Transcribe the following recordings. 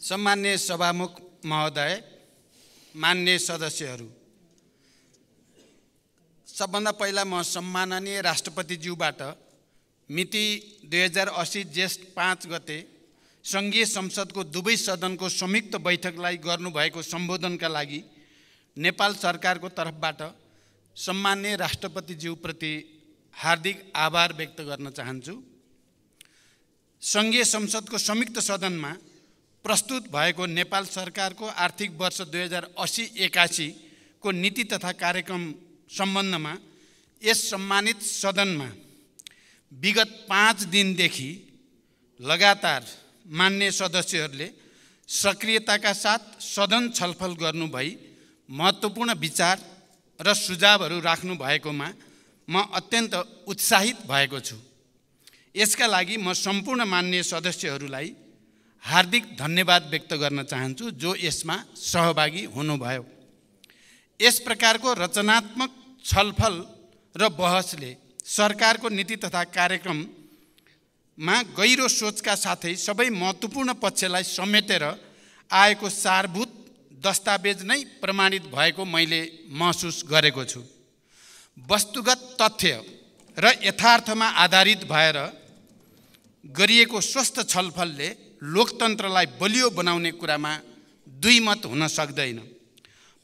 सम्मान्य सभामुख महोदय, मान्य सदस्यहरू, सबभन्दा पहिला म सम्माननीय राष्ट्रपतिज्यूबाट मिति 2080 जेष्ठ 5 गते संघीय संसदको दुवै सदनको संयुक्त बैठकलाई गर्नुभएको सम्बोधनका लागि नेपाल सरकारको तर्फबाट सम्मान्य राष्ट्रपतिज्यूप्रति हार्दिक आभार व्यक्त गर्न चाहन्छु। संघीय संसदको संयुक्त सदनमा प्रस्तुत भएको नेपाल सरकारको आर्थिक वर्ष 2080-81 को नीति तथा कार्यक्रम सम्बन्धमा यस सम्मानित सदनमा विगत 5 दिनदेखि लगातार मान्य सदस्यहरूले सक्रियताका साथ सदन छलफल गर्नुभई महत्त्वपूर्ण विचार र सुझावहरू राख्नु भएकोमा म अत्यन्त उत्साहित भएको छु। यसका लागि म सम्पूर्ण मान्य सदस्यहरूलाई हार्दिक धन्यवाद व्यक्त गर्न चाहन्छु जो यसमा सहभागी हुनुभयो। यस प्रकारको रचनात्मक छलफल र बहसले सरकारको नीति तथा कार्यक्रममा गहिरो सोचका साथै सबै महत्त्वपूर्ण पक्षलाई समेटेर आएको सारभूत दस्तावेज नै प्रमाणित भएको मैले महसुस गरेको छु। वस्तुगत तथ्य र यथार्थमा आधारित भएर गरिएको स्वस्थ छलफलले लोकतन्त्रलाई बलियो बनाउने कुरामा दुई मत हुन सक्दैन।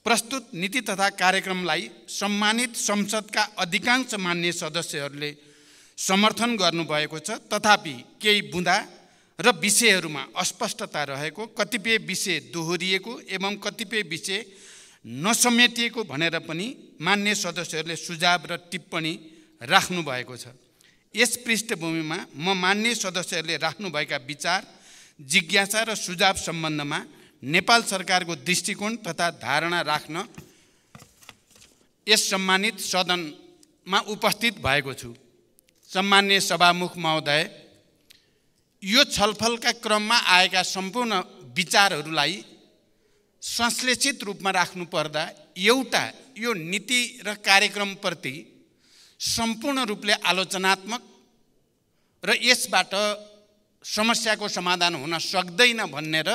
प्रस्तुत नीति तथा कार्यक्रमलाई सम्मानित संसदका अधिकांश मान्य सदस्यहरूले समर्थन गर्नुभएको छ, तथापि केही बुँदा र विषयहरूमा अस्पष्टता रहेको, कतिपय विषय दोहोरिएको एवं कतिपय विषय नसमेटिएको भनेर पनि मान्य सदस्यहरूले सुझाव र टिप्पणी राख्नु भएको छ। यस पृष्ठभूमिमा म मान्य सदस्यहरूले राख्नुभएका विचार, जिज्ञासा र सुझाव सम्बन्धमा नेपाल सरकारको दृष्टिकोण तथा धारणा राख्न यस सम्मानित सदनमा उपस्थित भएको छु। सम्मान्य सभामुख महोदय, यो छलफलका क्रममा आएका सम्पूर्ण विचारहरूलाई संश्लेषित रूपमा राख्नु पर्दा एउटा यो नीति र कार्यक्रमप्रति सम्पूर्ण रूपले आलोचनात्मक र यसबाट समस्याको समाधान हुन सक्दैन भनेर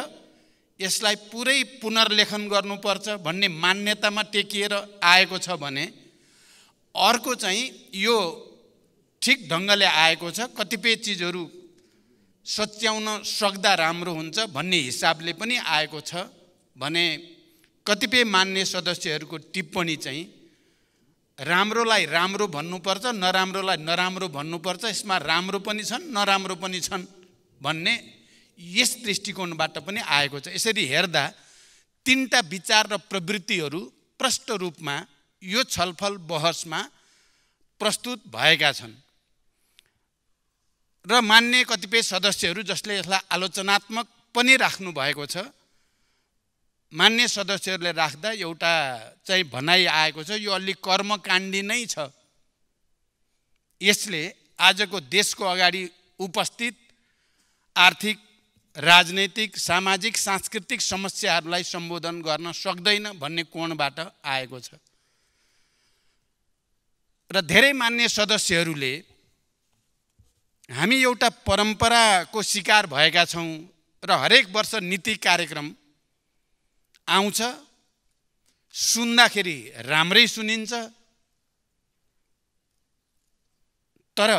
यसलाई पुरै पुनर्लेखन गर्नुपर्छ भन्ने मान्यतामा टेकिएर आएको छ भने, अर्को चाहिँ यो ठिक ढङ्गले आएको छ, कतिपय चिजहरू सच्याउन सक्दा राम्रो हुन्छ भन्ने हिसाबले पनि आएको छ भने कतिपय मान्य सदस्यहरूको टिप्पणी चाहिँ राम्रोलाई राम्रो भन्नुपर्छ, नराम्रोलाई नराम्रो भन्नुपर्छ, यसमा राम्रो पनि छन् नराम्रो पनि छन् भन्ने यस दृष्टिकोणबाट पनि आएको छ। यसरी हेर्दा तीनटा विचार र प्रवृत्तिहरू प्रष्ट रूपमा यो छलफल बहसमा प्रस्तुत भएका छन् र मान्य कतिपय सदस्यहरू जसले यसलाई आलोचनात्मक पनि राख्नु भएको छ, मान्य सदस्यहरूले राख्दा एउटा चाहिँ भनाइ आएको छ, यो अलि कर्मकाण्डी नै छ। यसले आजको देशको अगाडि उपस्थित आर्थिक, राजनैतिक, सामाजिक, सांस्कृतिक समस्याहरूलाई सम्बोधन गर्न सक्दैन भन्ने कोणबाट आएको छ र धेरै मान्य सदस्यहरूले हामी एउटा परम्पराको शिकार भएका छौँ र हरेक वर्ष नीति कार्यक्रम आउँछ, सुन्दाखेरि राम्रै सुनिन्छ तर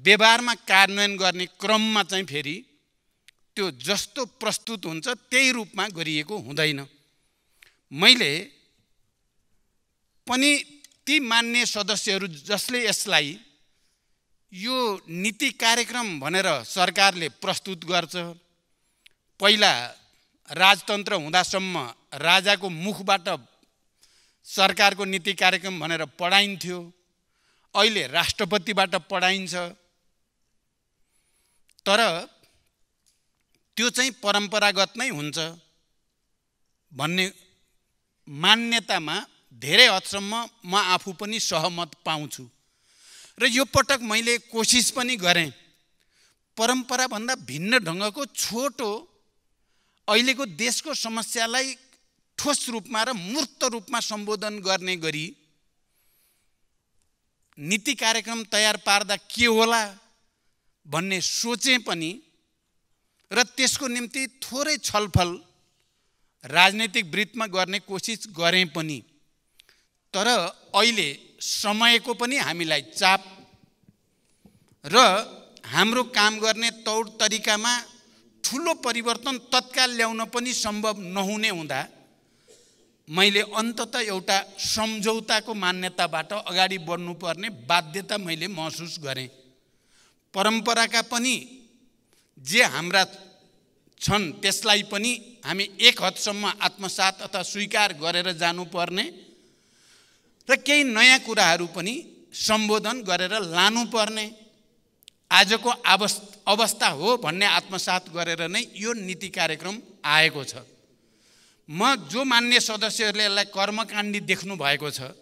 व्यवहारमा कार्यान्वयन गर्ने क्रममा चाहिँ फेरि त्यो जस्तो प्रस्तुत हुन्छ त्यही रूपमा गरिएको हुँदैन। मैले पनि ती मान्य सदस्यहरू जसले यसलाई यो नीति कार्यक्रम भनेर सरकारले प्रस्तुत गर्छ, पहिला राजतन्त्र हुँदासम्म राजाको मुखबाट सरकारको नीति कार्यक्रम भनेर पढाइन्थ्यो, अहिले राष्ट्रपतिबाट पढाइन्छ, तर त्यो चाहिँ परम्परागत नै हुन्छ भन्ने मान्यतामा धेरै हदसम्म म आफू पनि सहमत पाउँछु र यो पटक मैले कोसिस पनि गरेँ परम्पराभन्दा भिन्न ढङ्गको छोटो अहिलेको देशको समस्यालाई ठोस रूपमा र मूर्त रूपमा सम्बोधन गर्ने गरी नीति कार्यक्रम तयार पार्दा के होला भन्ने सोचे पनि र त्यसको निम्ति थोरै छलफल राजनीतिक वृत्तमा गर्ने कोसिस गरेँ पनि, तर अहिले समयको पनि हामीलाई चाप र हाम्रो काम गर्ने तौर तरिकामा ठुलो परिवर्तन तत्काल ल्याउन पनि सम्भव नहुने हुँदा मैले अन्ततः एउटा सम्झौताको मान्यताबाट अगाडि बढ्नुपर्ने बाध्यता मैले महसुस गरेँ। परम्पराका पनि जे हाम्रा छन् त्यसलाई पनि हामी एक हदसम्म आत्मसात अथवा स्वीकार गरेर जानुपर्ने र केही नयाँ कुराहरू पनि सम्बोधन गरेर लानुपर्ने आजको अवस्था हो भन्ने आत्मसात गरेर नै यो नीति कार्यक्रम आएको छ। म जो मान्य सदस्यहरूले यसलाई कर्मकाण्डी देख्नु भएको छ,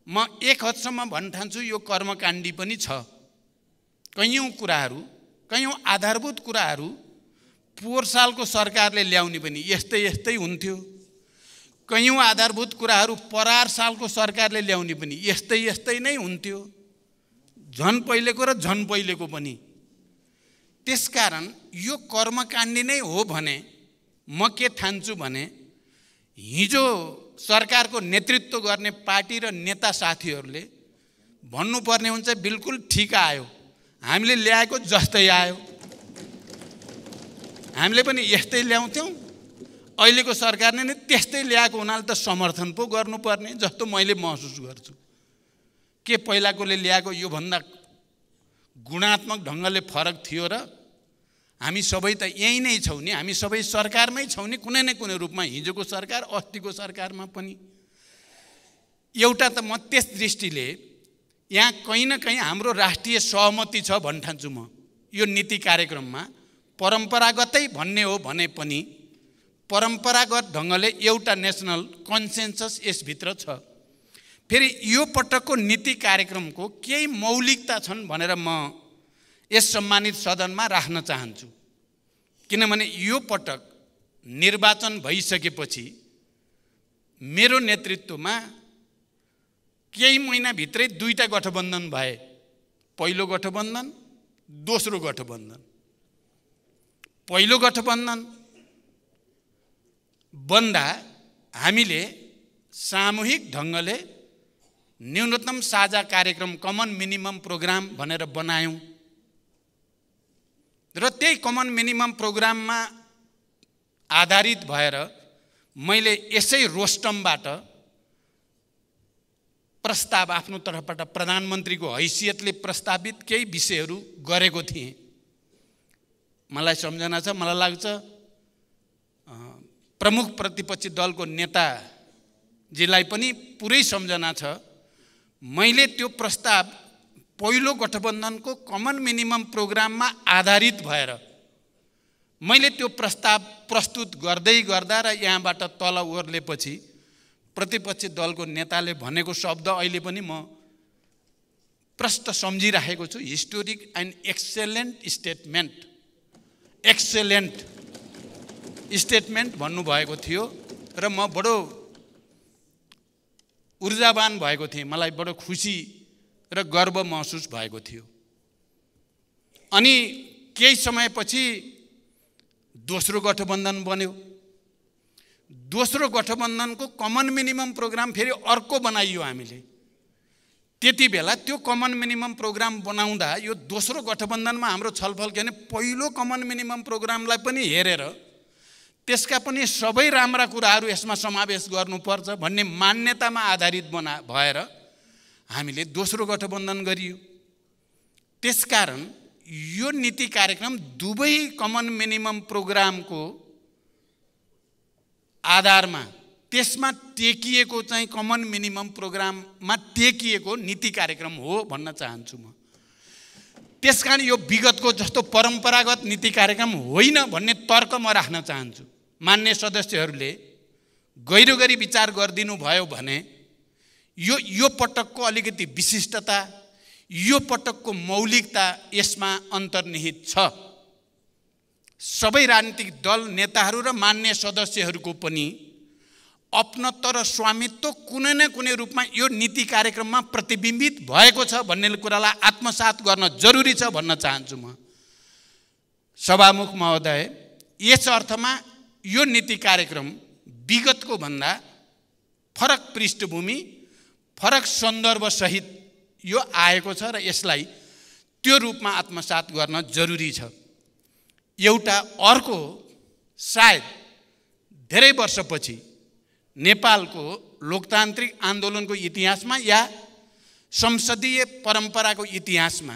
म एक हदसम्म भन्न ठान्छु यो कर्मकाण्डी पनि छ। कैयौँ कुराहरू, कैयौँ आधारभूत कुराहरू पोहोर सालको सरकारले ल्याउने पनि यस्तै यस्तै हुन्थ्यो। कैयौँ आधारभूत कुराहरू परार सालको सरकारले ल्याउने पनि यस्तै यस्तै नै हुन्थ्यो, झन् पहिलेको र झन् पहिलेको पनि। त्यसकारण यो कर्मकाण्डी नै हो भने म के ठान्छु भने हिजो सरकारको नेतृत्व गर्ने पार्टी र नेता साथीहरूले भन्नुपर्ने हुन्छ बिल्कुल ठिक आयो, हामीले ल्याएको जस्तै आयो, हामीले पनि यस्तै ल्याउँथ्यौँ, अहिलेको सरकारले नै त्यस्तै ल्याएको हुनाले त समर्थन पो गर्नुपर्ने जस्तो मैले महसुस गर्छु। के पहिलाकोले ल्याएको योभन्दा गुणात्मक ढङ्गले फरक थियो र हामी सबै त यही नै छौँ नि, हामी सबै सरकारमै छौँ नि कुनै न कुनै रूपमा, हिजोको सरकार अस्तिको सरकारमा पनि। एउटा त म त्यस दृष्टिले यहाँ कहीँ न कहीँ हाम्रो राष्ट्रिय सहमति छ भन्न ठान्छु म। यो नीति कार्यक्रममा परम्परागतै भन्ने हो भने पनि परम्परागत ढङ्गले एउटा नेसनल कन्सेन्सस यसभित्र छ। फेरि यो पटकको नीति कार्यक्रमको केही मौलिकता छन् भनेर म यस सम्मानित सदनमा राख्न चाहन्छु। किनभने यो पटक निर्वाचन भइसकेपछि मेरो नेतृत्वमा केही महिनाभित्रै दुईटा गठबन्धन भए, पहिलो गठबन्धन, दोस्रो गठबन्धन। पहिलो गठबन्धन बन्दा हामीले सामूहिक ढङ्गले न्यूनतम साझा कार्यक्रम कमन मिनिमम प्रोग्राम भनेर बनायौँ र त्यही कमन मिनिमम प्रोग्राममा आधारित भएर मैले यसै रोस्टमबाट प्रस्ताव आफ्नो तर्फबाट प्रधानमन्त्रीको हैसियतले प्रस्तावित केही विषयहरू गरेको थिएँ। मलाई सम्झना छ, मलाई लाग्छ प्रमुख प्रतिपक्षी दलको नेताजीलाई पनि पुरै सम्झना छ। मैले त्यो प्रस्ताव पहिलो गठबन्धनको कमन मिनिमम प्रोग्राममा आधारित भएर मैले त्यो प्रस्ताव प्रस्तुत गर्दै गर्दा र यहाँबाट तल ओर्लेपछि प्रतिपक्षी दलको नेताले भनेको शब्द अहिले पनि म प्रष्ट सम्झिराखेको छु, historic and excellent statement. Excellent statement भन्नुभएको थियो र म बडो ऊर्जावान भएको थिएँ, मलाई बडो खुसी र गर्व महसुस भएको थियो। अनि केही समयपछि दोस्रो गठबन्धन बन्यो। दोस्रो गठबन्धनको कमन मिनिमम प्रोग्राम फेरि अर्को बनाइयो हामीले। त्यति बेला त्यो कमन मिनिमम प्रोग्राम बनाउँदा यो दोस्रो गठबन्धनमा हाम्रो छलफल के भने पहिलो कमन मिनिमम प्रोग्रामलाई पनि हेरेर त्यसका पनि सबै राम्रा कुराहरू यसमा समावेश गर्नुपर्छ भन्ने मान्यतामा आधारित भएर हामीले दोस्रो गठबन्धन गरियो। त्यसकारण यो नीति कार्यक्रम दुवै कमन मिनिमम प्रोग्रामको आधारमा त्यसमा टेकिएको चाहिँ कमन मिनिमम प्रोग्राममा टेकिएको नीति कार्यक्रम हो भन्न चाहन्छु म। त्यसकारण यो विगतको जस्तो परम्परागत नीति कार्यक्रम होइन भन्ने तर्क म राख्न चाहन्छु। मान्य सदस्यहरूले गहिरो गरी विचार गरिदिनु भयो भने यो पटकको अलिकति विशिष्टता, यो पटकको मौलिकता यसमा अन्तर्निहित छ। सबै राजनीतिक दल नेताहरू र मान्य सदस्यहरूको पनि अपनत्व र स्वामित्व कुनै न कुनै रूपमा यो नीति कार्यक्रममा प्रतिबिम्बित भएको छ भन्ने कुरालाई आत्मसात गर्न जरुरी छ भन्न चाहन्छु म। सभामुख महोदय, यस अर्थमा यो नीति कार्यक्रम विगतको भन्दा फरक पृष्ठभूमि, फरक सन्दर्भसहित यो आएको छ र यसलाई त्यो रूपमा आत्मसात गर्न जरुरी छ। एउटा अर्को सायद धेरै वर्षपछि नेपालको लोकतान्त्रिक आन्दोलनको इतिहासमा या संसदीय परम्पराको इतिहासमा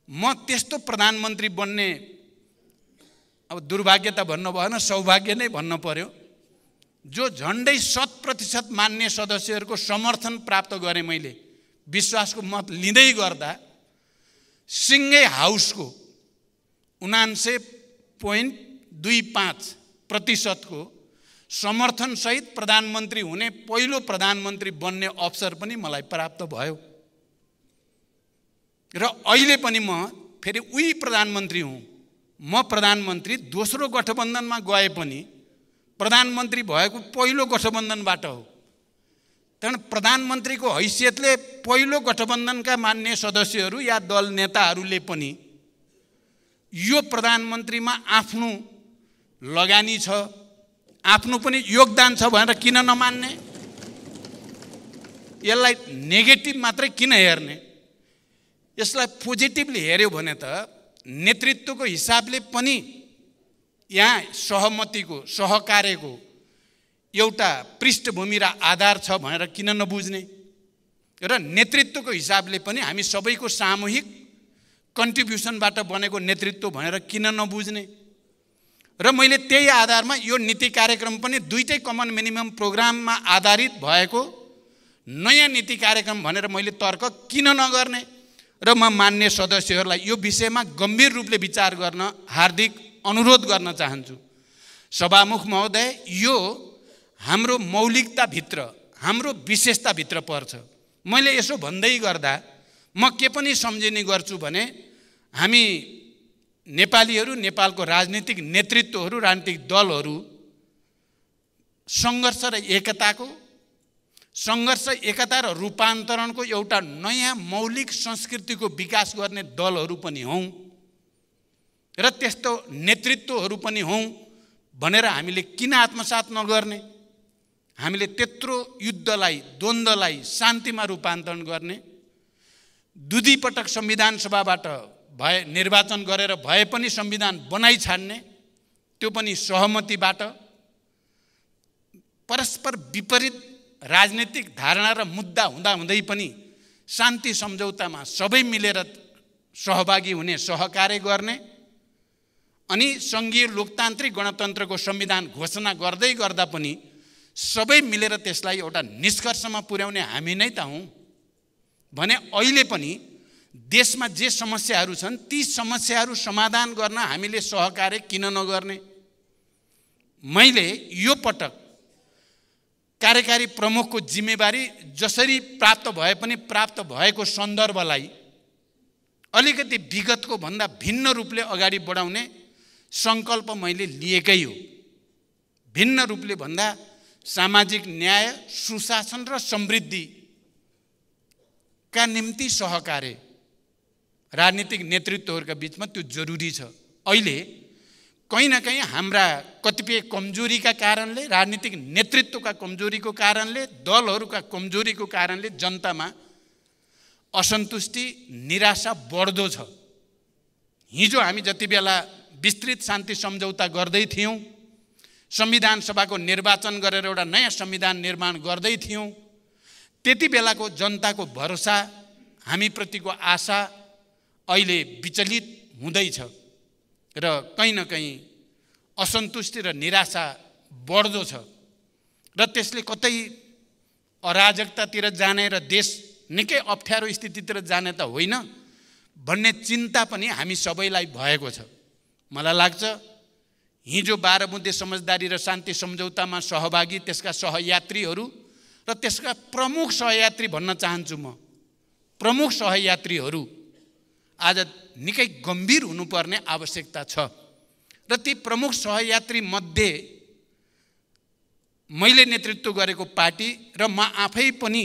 म त्यस्तो प्रधानमन्त्री बन्ने, अब दुर्भाग्य त भन्नु भएन, सौभाग्य नै भन्नु पर्यो, जो झन्डै 100% मान्य सदस्यहरूको समर्थन प्राप्त गरेँ। मैले विश्वासको मत लिँदै गर्दा सिंगै हाउसको 79.25% को समर्थनसहित प्रधानमन्त्री हुने पहिलो प्रधानमन्त्री बन्ने अवसर पनि मलाई प्राप्त भयो। र अहिले पनि म फेरि उही प्रधानमन्त्री हुँ। म प्रधानमन्त्री दोस्रो गठबन्धनमा गए पनि प्रधानमन्त्री भएको पहिलो गठबन्धनबाट हो। कारण प्रधानमन्त्रीको हैसियतले पहिलो गठबन्धनका मान्य सदस्यहरू या दल नेताहरूले पनि यो प्रधानमन्त्रीमा आफ्नो लगानी छ, आफ्नो पनि योगदान छ भनेर किन नमान्ने? यसलाई नेगेटिभ मात्रै किन हेर्ने? यसलाई पोजिटिभली हेर्यो भने त नेतृत्वको हिसाबले पनि यहाँ सहमतिको, सहकार्यको एउटा पृष्ठभूमि र आधार छ भनेर किन नबुझ्ने? र नेतृत्वको हिसाबले पनि हामी सबैको सामूहिक कन्ट्रिब्युसनबाट बनेको नेतृत्व भनेर किन नबुझ्ने? र मैले त्यही आधारमा यो नीति कार्यक्रम पनि दुईटै कमन मिनिमम प्रोग्राममा आधारित भएको नयाँ नीति कार्यक्रम भनेर मैले तर्क किन नगर्ने? र म मान्य सदस्यहरूलाई यो विषयमा गम्भीर रूपले विचार गर्न हार्दिक अनुरोध गर्न चाहन्छु। सभामुख महोदय, यो हाम्रो मौलिकताभित्र, हाम्रो विशेषताभित्र पर्छ। मैले यसो भन्दै गर्दा म के पनि सम्झिने गर्छु भने हामी नेपालीहरू, नेपालको राजनीतिक नेतृत्वहरू, राजनीतिक दलहरू सङ्घर्ष र एकता र रूपान्तरणको एउटा नयाँ मौलिक संस्कृतिको विकास गर्ने दलहरू पनि हौँ र त्यस्तो नेतृत्वहरू पनि हौँ भनेर हामीले किन आत्मसात नगर्ने? हामीले त्यत्रो युद्धलाई, द्वन्द्वलाई शान्तिमा रूपान्तरण गर्ने, दुईपटक संविधान सभाबाट भए निर्वाचन गरेर भए पनि संविधान बनाइ छाड्ने, त्यो पनि सहमतिबाट, परस्पर विपरीत राजनीतिक धारणा र मुद्दा हुँदाहुँदै पनि शान्ति सम्झौतामा सबै मिलेर सहभागी हुने, सहकार्य गर्ने, अनि सङ्घीय लोकतान्त्रिक गणतन्त्रको संविधान घोषणा गर्दै गर्दा पनि सबै मिलेर त्यसलाई एउटा निष्कर्षमा पुर्याउने हामी नै त हौँ भने अहिले पनि देशमा जे समस्याहरू छन् ती समस्याहरू समाधान गर्न हामीले सहकार्य किन नगर्ने? मैले यो पटक कार्यकारी प्रमुखको जिम्मेवारी जसरी प्राप्त भए पनि प्राप्त भएको सन्दर्भलाई अलिकति विगतको भन्दा भिन्न रूपले अगाडि बढाउने सङ्कल्प मैले लिएकै हो। भिन्न रूपले भन्दा सामाजिक न्याय, सुशासन र समृद्धिका निम्ति सहकार्य राजनीतिक नेतृत्वहरूका बीचमा त्यो जरुरी छ। अहिले कहीँ न कहीँ हाम्रा कतिपय कमजोरीका कारणले, राजनीतिक नेतृत्वका कमजोरीको कारणले, दलहरूका कमजोरीको कारणले जनतामा असन्तुष्टि, निराशा बढ्दो छ। हिजो हामी जति बेला विस्तृत शान्ति सम्झौता गर्दै थियौँ, संविधान सभाको निर्वाचन गरेर एउटा नयाँ संविधान निर्माण गर्दै थियौँ, त्यति बेलाको जनताको भरोसा, हामीप्रतिको आशा अहिले विचलित हुँदैछ र कहीँ न कहीँ असन्तुष्टि र निराशा बढ्दो छ र त्यसले कतै अराजकतातिर जाने र देश निकै अप्ठ्यारो स्थितितिर जाने त होइन भन्ने चिन्ता पनि हामी सबैलाई भएको छ। मलाई लाग्छ हिजो 12 बुँदे समझदारी र शान्ति सम्झौतामा सहभागी त्यसका सहयात्रीहरू र त्यसका प्रमुख सहयात्री भन्न चाहन्छु म, प्रमुख सहयात्रीहरू आज निकै गम्भीर हुनुपर्ने आवश्यकता छ र ती प्रमुख सहयात्री मध्ये मैले नेतृत्व गरेको पार्टी र म आफै पनि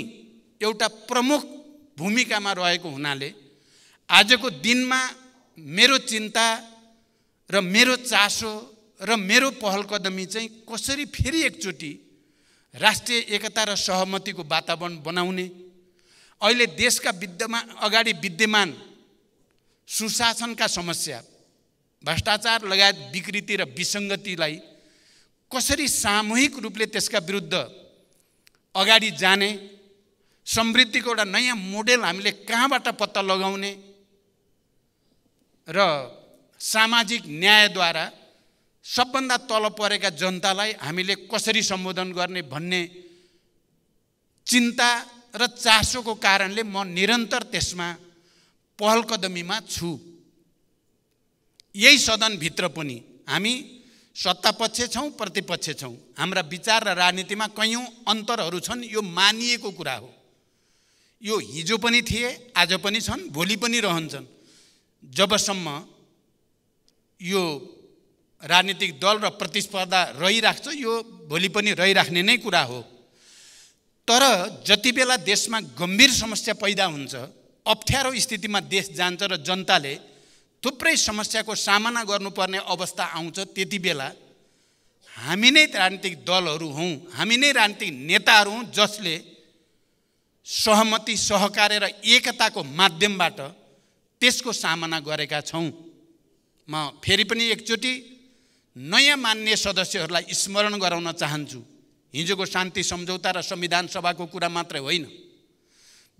एउटा प्रमुख भूमिकामा रहेको हुनाले आजको दिनमा मेरो चिन्ता र मेरो चासो र मेरो पहल कदमी चाहिँ कसरी फेरि एकचोटि राष्ट्रिय एकता र सहमतिको वातावरण बनाउने, अहिले देशका अगाडि विद्यमान सुशासनका समस्या, भ्रष्टाचार लगायत विकृति र विसङ्गतिलाई कसरी सामूहिक रूपले त्यसका विरुद्ध अगाडि जाने, समृद्धिको एउटा नयाँ मोडेल हामीले कहाँबाट पत्ता लगाउने र सामाजिक न्यायद्वारा सबभन्दा तल परेका जनतालाई हामीले कसरी सम्बोधन गर्ने भन्ने चिन्ता र चासोको कारणले म निरन्तर त्यसमा पहल कदमीमा छु। यही सदनभित्र पनि हामी सत्तापक्ष छौँ, प्रतिपक्ष छौँ, हाम्रा विचार र राजनीतिमा कैयौँ अन्तरहरू छन्, यो मानिएको कुरा हो। यो हिजो पनि थिए, आज पनि छन्, भोलि पनि रहन्छन्। जबसम्म यो राजनीतिक दल र प्रतिस्पर्धा रहिराख्छ, यो भोलि पनि रहिराख्ने नै कुरा हो। तर जति बेला देशमा गम्भीर समस्या पैदा हुन्छ, अप्ठ्यारो स्थितिमा देश जान्छ र जनताले थुप्रै समस्याको सामना गर्नुपर्ने अवस्था आउँछ, त्यति बेला हामी नै राजनीतिक दलहरू हौँ, हामी नै राजनीतिक नेताहरू हौँ जसले सहमति, सहकार्य र एकताको माध्यमबाट त्यसको सामना गरेका छौँ। म फेरि पनि एकचोटि नयाँ मान्य सदस्यहरूलाई स्मरण गराउन चाहन्छु, हिजोको शान्ति सम्झौता र संविधान सभाको कुरा मात्रै होइन,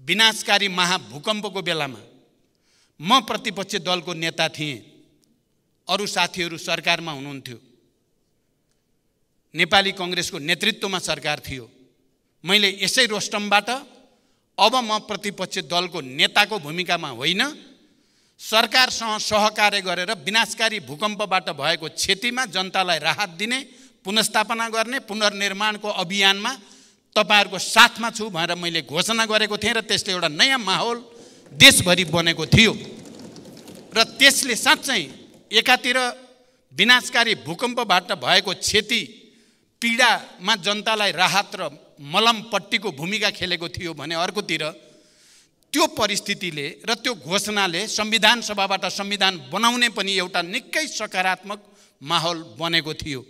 विनाशकारी महाभूकम्पको बेलामा म प्रतिपक्ष दलको नेता थिएँ, अरू साथीहरू सरकारमा हुनुहुन्थ्यो, नेपाली कांग्रेसको नेतृत्वमा सरकार थियो। मैले यसै रोस्टमबाट अब म प्रतिपक्ष दलको नेताको भूमिकामा होइन, सरकारसँग सहकार्य गरेर विनाशकारी भूकम्पबाट भएको क्षतिमा जनतालाई राहत दिने, पुनर्स्थापना गर्ने, पुनर्निर्माणको अभियानमा तपाईहरुको साथमा छु भनेर मैले घोषणा गरेको थिएँ र त्यसले एउटा नयाँ माहौल देशभरि बनेको थियो। र त्यसले साँच्चै एकातिर विनाशकारी भूकम्पबाट भएको क्षति पीडामा जनतालाई राहत र मलमपट्टीको भूमिका खेलेको थियो भने अर्कोतिर त्यो परिस्थितिले र त्यो घोषणाले संविधान सभाबाट संविधान बनाउने पनि एउटा निकै सकारात्मक माहौल बनेको थियो।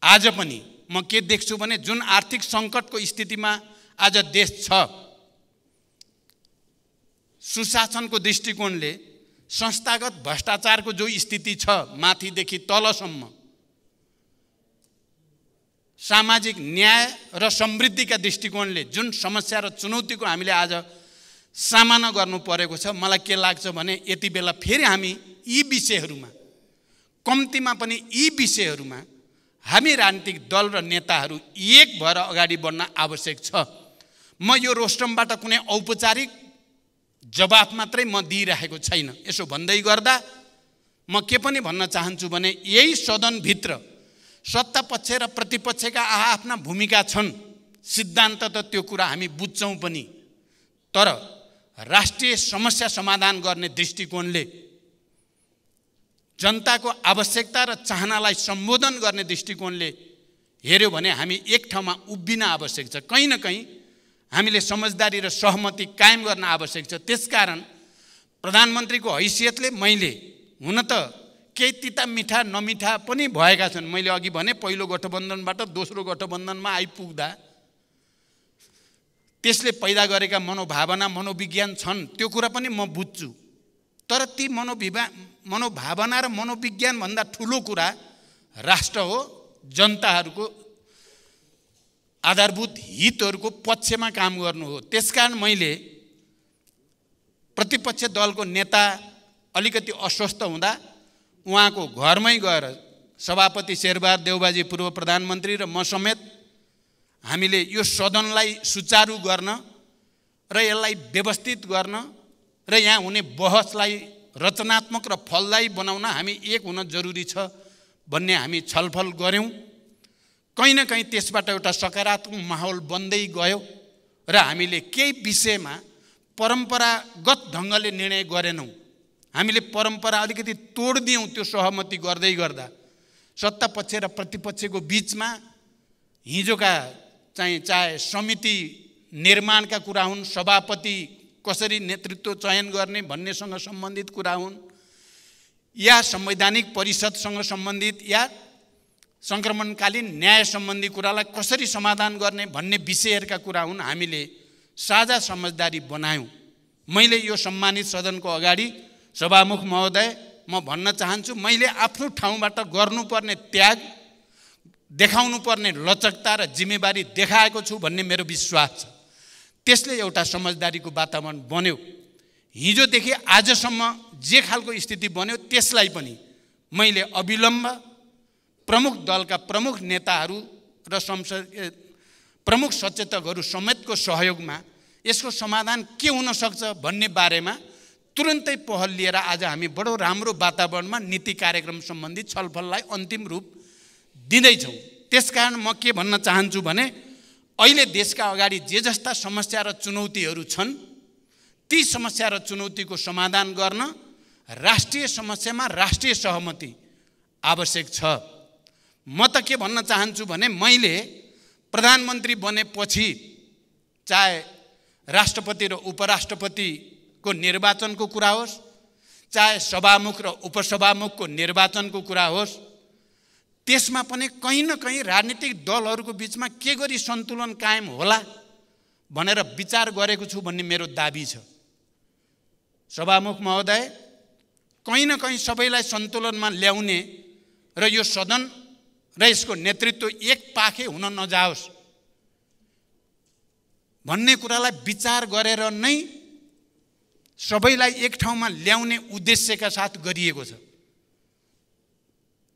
आज पनि म के देख्छु भने जुन आर्थिक संकटको स्थितिमा आज देश छ, सुशासनको दृष्टिकोणले संस्थागत भ्रष्टाचारको जो स्थिति छ माथिदेखि तलसम्म, सामाजिक न्याय र समृद्धिका दृष्टिकोणले जुन समस्या र चुनौतीको हामीले आज सामना गर्नु परेको छ, मलाई के लाग्छ भने यति बेला फेरि हामी यी विषयहरूमा, कम्तीमा पनि यी विषयहरूमा हामी राजनीतिक दल र नेताहरू एक भएर अगाडि बढ्न आवश्यक छ। म यो रोस्टमबाट कुनै औपचारिक जवाफ मात्रै म दिइरहेको छैन। यसो भन्दै गर्दा म के पनि भन्न चाहन्छु भने यही सदनभित्र सत्ता पक्ष र प्रतिपक्षका आफ्ना भूमिका छन्, सिद्धान्त त त्यो कुरा हामी बुझ्छौँ पनि, तर राष्ट्रिय समस्या समाधान गर्ने दृष्टिकोणले, जनताको आवश्यकता र चाहनालाई सम्बोधन गर्ने दृष्टिकोणले हेर्यो भने हामी एक ठाउँमा उभिन आवश्यक छ। कहीँ न कहीँ हामीले समझदारी र सहमति कायम गर्न आवश्यक छ। त्यसकारण प्रधानमन्त्रीको हैसियतले मैले हुन त केही तिता मिठा नमिठा पनि भएका छन्। मैले अघि भने पहिलो गठबन्धनबाट दोस्रो गठबन्धनमा आइपुग्दा त्यसले पैदा गरेका मनोभावना, मनोविज्ञान छन्, त्यो कुरा पनि म बुझ्छु। तर ती मनोभावना र मनोविज्ञान भन्दा ठुलो कुरा राष्ट्र हो, जनताहरूको आधारभूत हितहरूको पक्षमा काम गर्नु हो। त्यसकारण मैले प्रतिपक्ष दलको नेता अलिकति अस्वस्थ हुँदा उहाँको घरमै गएर सभापति शेरबहादुर देउबाजी, पूर्व प्रधानमन्त्री र म समेत हामीले यो सदनलाई सुचारू गर्न र यसलाई व्यवस्थित गर्न र यहाँ हुने बहसलाई रचनात्मक र फलदायी बनाउन हामी एक हुन जरुरी छ भन्ने हामी छलफल गऱ्यौँ। कहीँ न कहीँ त्यसबाट एउटा सकारात्मक माहौल बन्दै गयो र हामीले केही विषयमा परम्परागत ढङ्गले निर्णय गरेनौँ। हामीले परम्परा अलिकति तोड्दियौँ। त्यो सहमति गर्दै गर्दा सत्ता पक्ष र प्रतिपक्षको बिचमा हिजोका चाहे समिति निर्माणका कुरा हुन्, सभापति कसरी नेतृत्व चयन गर्ने भन्नेसँग सम्बन्धित कुरा हुन्, या संवैधानिक परिषदसँग सम्बन्धित या सङ्क्रमणकालीन न्याय सम्बन्धी कुरालाई कसरी समाधान गर्ने भन्ने विषयहरूका कुरा हुन्। हामीले साझा समझदारी बनायौँ। मैले यो सम्मानित सदनको अगाडि सभामुख महोदय म भन्न चाहन्छु, मैले आफ्नो ठाउँबाट गर्नुपर्ने त्याग, देखाउनु पर्ने लचकता र जिम्मेवारी देखाएको छु भन्ने मेरो विश्वास छ। त्यसले एउटा समझदारीको वातावरण बन्यो। हिजोदेखि आजसम्म जे खालको स्थिति बन्यो त्यसलाई पनि मैले अविलम्ब प्रमुख दलका प्रमुख नेताहरू र प्रमुख सचेतकहरू समेतको सहयोगमा यसको समाधान के हुन सक्छ भन्ने बारेमा तुरुन्तै पहल लिएर आज हामी बडो राम्रो वातावरणमा नीति कार्यक्रम सम्बन्धी छलफललाई अन्तिम रूप दिँदैछौँ। त्यसकारण म के भन्न चाहन्छु भने अहिले देशका अगाडि जे जस्ता समस्या र चुनौतीहरू छन् ती समस्या र चुनौतीको समाधान गर्न राष्ट्रिय समस्यामा राष्ट्रिय सहमति आवश्यक छ। म त के भन्न चाहन्छु भने मैले प्रधानमन्त्री बनेपछि चाहे राष्ट्रपति र उपराष्ट्रपतिको निर्वाचनको कुरा होस्, चाहे सभामुख र उपसभामुखको निर्वाचनको कुरा होस्, त्यसमा पनि कहीँ न कहीँ राजनीतिक दलहरूको बिचमा के गरी सन्तुलन कायम होला भनेर विचार गरेको छु भन्ने मेरो दाबी छ। सभामुख महोदय, कहीँ न कहीँ सबैलाई सन्तुलनमा ल्याउने र यो सदन र यसको नेतृत्व एक पाखे हुन नजाओस् भन्ने कुरालाई विचार गरेर नै सबैलाई एक ठाउँमा ल्याउने उद्देश्यका साथ गरिएको छ।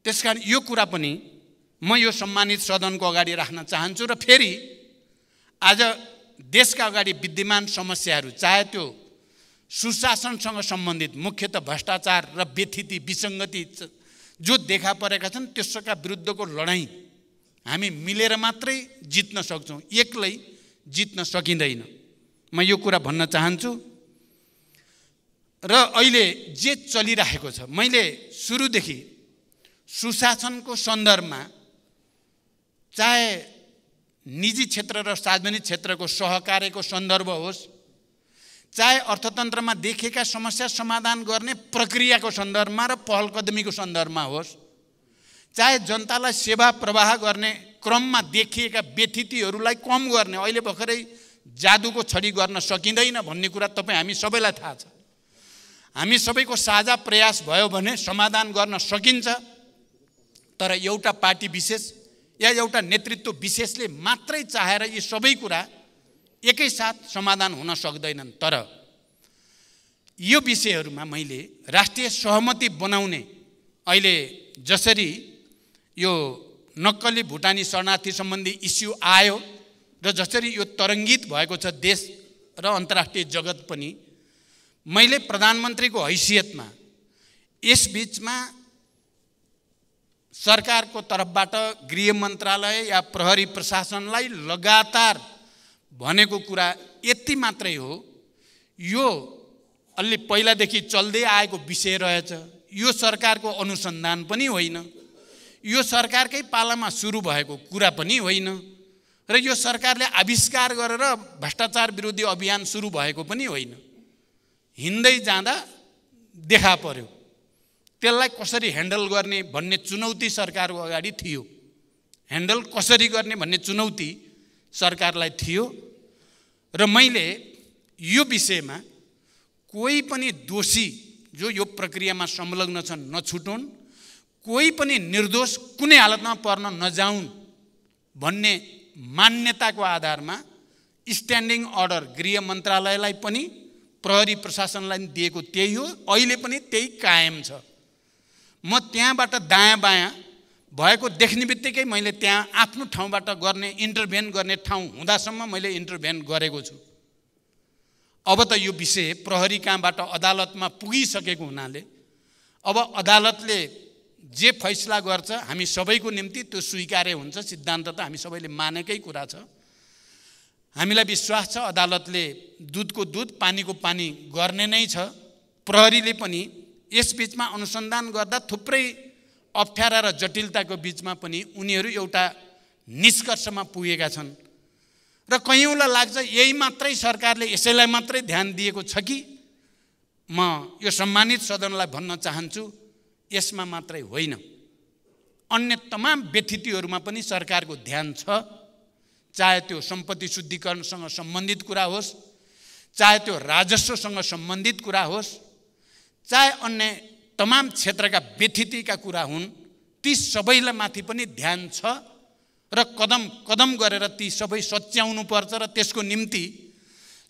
त्यसकारण यो कुरा पनि म यो सम्मानित सदनको अगाडि राख्न चाहन्छु। र फेरि आज देशका अगाडि विद्यमान समस्याहरू, चाहे त्यो सुशासनसँग सम्बन्धित मुख्यतः भ्रष्टाचार र व्यथिति विसङ्गति जो देखा परेका छन् त्यसका विरुद्धको लडाईँ हामी मिलेर मात्रै जित्न सक्छौँ, एक्लै जित्न सकिँदैन। म यो कुरा भन्न चाहन्छु। र अहिले जे चलिरहेको छ, मैले सुरुदेखि सुशासनको सन्दर्भमा चाहे निजी क्षेत्र र सार्वजनिक क्षेत्रको सहकार्यको सन्दर्भ होस्, चाहे अर्थतन्त्रमा देखिएका समस्या समाधान गर्ने प्रक्रियाको सन्दर्भमा र पहल कदमीको सन्दर्भमा होस्, चाहे जनतालाई सेवा प्रवाह गर्ने क्रममा देखिएका व्यथितिहरूलाई कम गर्ने, अहिले भर्खरै जादुको छडी गर्न सकिँदैन भन्ने कुरा तपाईँ हामी सबैलाई थाहा छ। हामी सबैको साझा प्रयास भयो भने समाधान गर्न सकिन्छ। तर एउटा पार्टी विशेष या एउटा नेतृत्व विशेषले मात्रै चाहेर यी सबै कुरा एकैसाथ समाधान हुन सक्दैनन्। तर यो विषयहरूमा मैले राष्ट्रिय सहमति बनाउने, अहिले जसरी यो नक्कली भुटानी शरणार्थी सम्बन्धी इस्यु आयो र जसरी यो तरङ्गित भएको छ देश र अन्तर्राष्ट्रिय जगत पनि, मैले प्रधानमन्त्रीको हैसियतमा यस बिचमा सरकारको तर्फबाट गृह मन्त्रालय या प्रहरी प्रशासनलाई लगातार भनेको कुरा यति मात्रै हो, यो अलि पहिलादेखि चल्दै आएको विषय रहेछ। यो सरकारको अनुसन्धान पनि होइन, यो सरकारकै पालामा सुरु भएको कुरा पनि होइन, र यो सरकारले आविष्कार गरेर भ्रष्टाचार विरोधी अभियान सुरु भएको पनि होइन। हिँड्दै जाँदा देखा पर्यो। त्यसलाई कसरी ह्यान्डल गर्ने भन्ने चुनौती सरकारको अगाडि थियो। ह्यान्डल कसरी गर्ने भन्ने चुनौती सरकारलाई थियो। र मैले यो विषयमा कोही पनि दोषी जो यो प्रक्रियामा संलग्न छन् नछुटुन्, कोही पनि निर्दोष कुनै हालतमा पर्न नजाउन् भन्ने मान्यताको आधारमा स्ट्यान्डिङ अर्डर गृह मन्त्रालयलाई पनि प्रहरी प्रशासनलाई दिएको त्यही हो, अहिले पनि त्यही कायम छ। म त्यहाँबाट दायाँ बायाँ भएको देख्ने बित्तिकै मैले त्यहाँ आफ्नो ठाउँबाट गर्ने इन्टरभेन गर्ने ठाउँ हुँदासम्म मैले इन्टरभेन गरेको छु। अब त यो विषय प्रहरी कहाँबाट अदालतमा पुगिसकेको हुनाले अब अदालतले जे फैसला गर्छ हामी सबैको निम्ति त्यो स्वीकार्य हुन्छ। सिद्धान्त त हामी सबैले मानेकै कुरा छ। हामीलाई विश्वास छ अदालतले दुधको दुध पानीको पानी गर्ने नै छ। प्रहरीले पनि यस बिचमा अनुसन्धान गर्दा थुप्रै अप्ठ्यारा र जटिलताको बिचमा पनि उनीहरू एउटा निष्कर्षमा पुगेका छन्। र कयौँलाई लाग्छ यही मात्रै सरकारले यसैलाई मात्रै ध्यान दिएको छ कि। म यो सम्मानित सदनलाई भन्न चाहन्छु, यसमा मात्रै होइन, अन्य तमाम व्यतिथिहरूमा पनि सरकारको ध्यान छ। चाहे त्यो सम्पत्ति शुद्धिकरणसँग सम्बन्धित कुरा होस्, चाहे त्यो राजस्वसँग सम्बन्धित कुरा होस्, चाहे अन्य तमाम क्षेत्रका व्यतिथिका कुरा हुन्, ती सबैलाई माथि पनि ध्यान छ र कदम कदम गरेर ती सबै सच्याउनु पर्छ र त्यसको निम्ति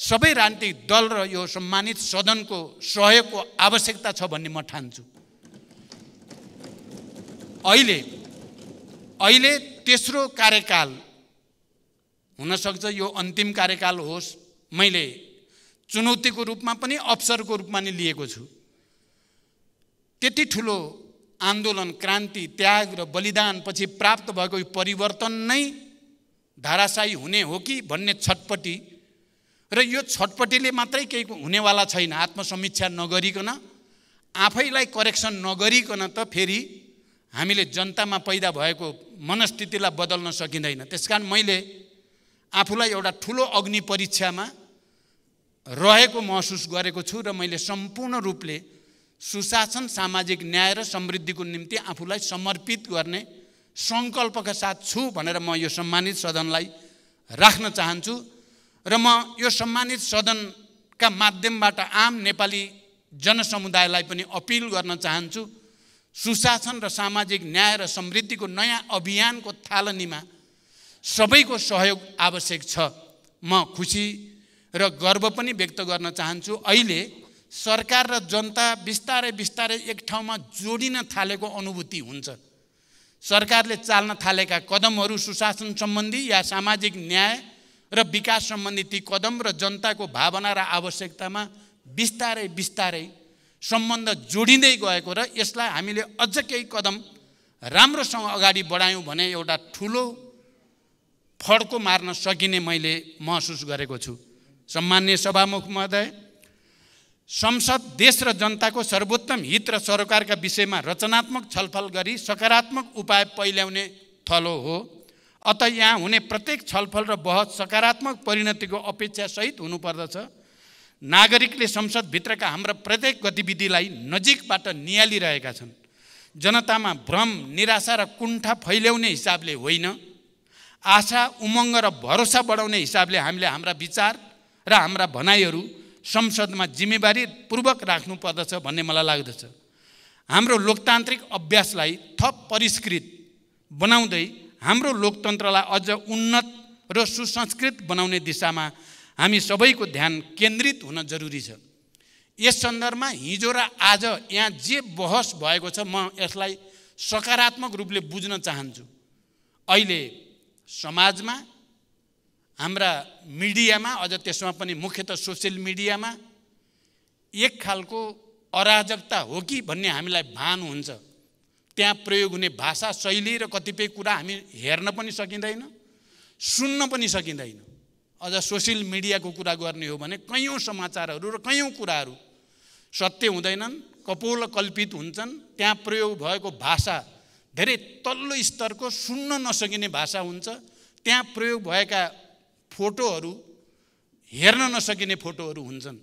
सबै राजनीतिक दल र यो सम्मानित सदनको सहयोगको आवश्यकता छ भन्ने म ठान्छु। अहिले तेस्रो कार्यकाल हुनसक्छ, यो अन्तिम कार्यकाल होस्, मैले चुनौतीको रूपमा पनि अवसरको रूपमा नै लिएको छु। त्यति ठुलो आन्दोलन, क्रान्ति, त्याग र बलिदान पछि प्राप्त भएको यो परिवर्तन नै धाराशायी हुने हो कि भन्ने छटपटी, र यो छटपटीले मात्रै केही हुनेवाला छैन। आत्मसमीक्षा नगरिकन, आफैलाई करेक्सन नगरिकन त फेरि हामीले जनतामा पैदा भएको मनस्थितिलाई बदल्न सकिँदैन। त्यसकारण मैले आफूलाई एउटा ठुलो अग्नि परीक्षामा रहेको महसुस गरेको छु र मैले सम्पूर्ण रूपले सुशासन, सामाजिक न्याय र समृद्धिको निम्ति आफूलाई समर्पित गर्ने सङ्कल्पका साथ छु भनेर म यो सम्मानित सदनलाई राख्न चाहन्छु। र म यो सम्मानित सदनका माध्यमबाट आम नेपाली जनसमुदायलाई पनि अपिल गर्न चाहन्छु, सुशासन र सामाजिक न्याय र समृद्धिको नयाँ अभियानको थालनीमा सबैको सहयोग आवश्यक छ। म खुसी र गर्व पनि व्यक्त गर्न चाहन्छु। अहिले सरकार र जनता बिस्तारै बिस्तारै एक ठाउँमा जोडिन थालेको अनुभूति हुन्छ। सरकारले चाल्न थालेका कदमहरू सुशासन सम्बन्धी या सामाजिक न्याय र विकास सम्बन्धी ती कदम र जनताको भावना र आवश्यकतामा बिस्तारै बिस्तारै सम्बन्ध जोडिँदै गएको र यसलाई हामीले अझ केही कदम राम्रोसँग अगाडि बढायौँ भने एउटा ठुलो फड्को मार्न सकिने मैले महसुस गरेको छु। सम्माननीय सभामुख महोदय, संसद देश र जनताको सर्वोत्तम हित र सरोकारका विषयमा रचनात्मक छलफल गरी सकारात्मक उपाय पहिल्याउने थलो हो। अत यहाँ हुने प्रत्येक छलफल र बहस सकारात्मक परिणतिको अपेक्षासहित हुनुपर्दछ। नागरिकले संसदभित्रका हाम्रा प्रत्येक गतिविधिलाई नजिकबाट नियालिरहेका छन्। जनतामा भ्रम, निराशा र कुण्ठा फैल्याउने हिसाबले होइन, आशा, उमङ्ग र भरोसा बढाउने हिसाबले हामीले हाम्रा विचार र हाम्रा भनाइहरू संसदमा जिम्मेवारी पूर्वक राख्नु पर्दछ भन्ने मलाई लाग्दछ। हाम्रो लोकतान्त्रिक अभ्यासलाई थप परिष्कृत बनाउँदै हाम्रो लोकतन्त्रलाई अझ उन्नत र सुसंस्कृत बनाउने दिशामा हामी सबैको ध्यान केन्द्रित हुन जरुरी छ। यस सन्दर्भमा हिजो र आज यहाँ जे बहस भएको छ, म यसलाई सकारात्मक रूपले बुझ्न चाहन्छु। अहिले समाजमा, हाम्रा मिडियामा, अझ त्यसमा पनि मुख्यतः सोसियल मिडियामा एक खालको अराजकता हो कि भन्ने हामीलाई भान हुन्छ। त्यहाँ प्रयोग हुने भाषा शैली र कतिपय कुरा हामी हेर्न पनि सकिँदैन, सुन्न पनि सकिँदैन। अझ सोसियल मिडियाको कुरा गर्ने हो भने कयौँ समाचारहरू र कयौँ कुराहरू सत्य हुँदैनन्, कपोल कल्पित हुन्छन्। त्यहाँ प्रयोग भएको भाषा धेरै तल्लो स्तरको, सुन्न नसकिने भाषा हुन्छ। त्यहाँ प्रयोग भएका फोटोहरू हेर्न नसकिने फोटोहरू हुन्छन्।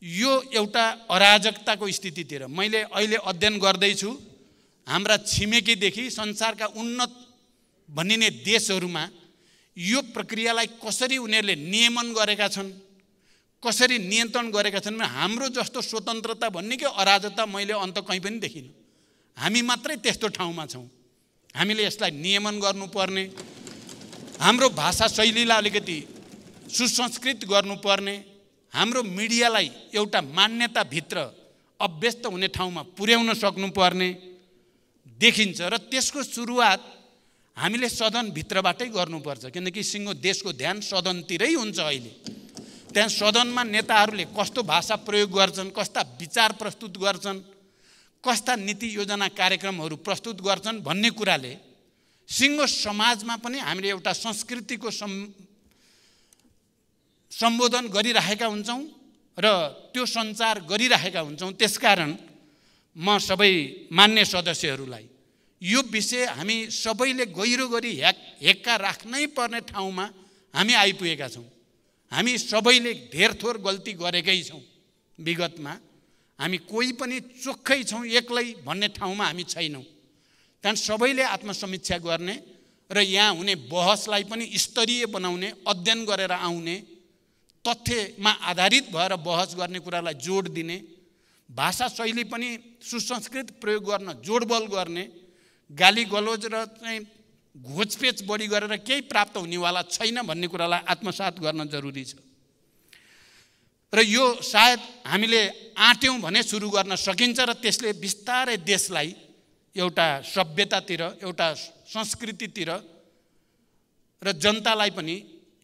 यो एउटा अराजकताको स्थितितिर मैले अहिले अध्ययन गर्दैछु। हाम्रा छिमेकीदेखि संसारका उन्नत भनिने देशहरूमा यो प्रक्रियालाई कसरी उनीहरूले नियमन गरेका छन्, कसरी नियन्त्रण गरेका छन्। हाम्रो जस्तो स्वतन्त्रता भन्ने कि अराजकता मैले अन्त कहीँ पनि देखिनँ। हामी मात्रै त्यस्तो ठाउँमा छौँ। हामीले यसलाई नियमन गर्नुपर्ने, हाम्रो भाषा शैलीलाई अलिकति सुसंस्कृत गर्नुपर्ने, हाम्रो मिडियालाई एउटा मान्यताभित्र अभ्यस्त हुने ठाउँमा पुर्याउन सक्नुपर्ने देखिन्छ। र त्यसको सुरुवात हामीले सदनभित्रबाटै गर्नुपर्छ, किनकि सिङ्गो देशको ध्यान सदनतिरै हुन्छ। अहिले त्यहाँ सदनमा नेताहरूले कस्तो भाषा प्रयोग गर्छन्, कस्ता विचार प्रस्तुत गर्छन्, कस्ता नीति योजना कार्यक्रमहरू प्रस्तुत गर्छन् भन्ने कुराले सिङ्गो समाजमा पनि हामीले एउटा संस्कृतिको सम्बोधन गरिरहेका हुन्छौँ र त्यो सञ्चार गरिरहेका हुन्छौँ। त्यसकारण म सबै मान्य सदस्यहरूलाई यो विषय हामी सबैले गहिरो गरी हेक्का राख्नै पर्ने ठाउँमा हामी आइपुगेका छौँ। हामी सबैले धेर थोर गल्ती गरेकै छौँ। विगतमा हामी कोही पनि चोखै छौँ एक्लै भन्ने ठाउँमा हामी छैनौँ। कारण सबैले आत्मसमीक्षा गर्ने र यहाँ हुने बहसलाई पनि स्तरीय बनाउने, अध्ययन गरेर आउने, तथ्यमा आधारित भएर बहस गर्ने कुरालाई जोड दिने, भाषा शैली पनि सुसंस्कृत प्रयोग गर्न, जोडबल गर्ने, गाली गलोज र चाहिँ घोचपेच बढी गरेर केही प्राप्त हुनेवाला छैन भन्ने कुरालाई आत्मसात गर्न जरुरी छ। र यो सायद हामीले आँट्यौँ भने सुरु गर्न सकिन्छ र त्यसले बिस्तारै देशलाई एउटा सभ्यतातिर, एउटा संस्कृतितिर र जनतालाई पनि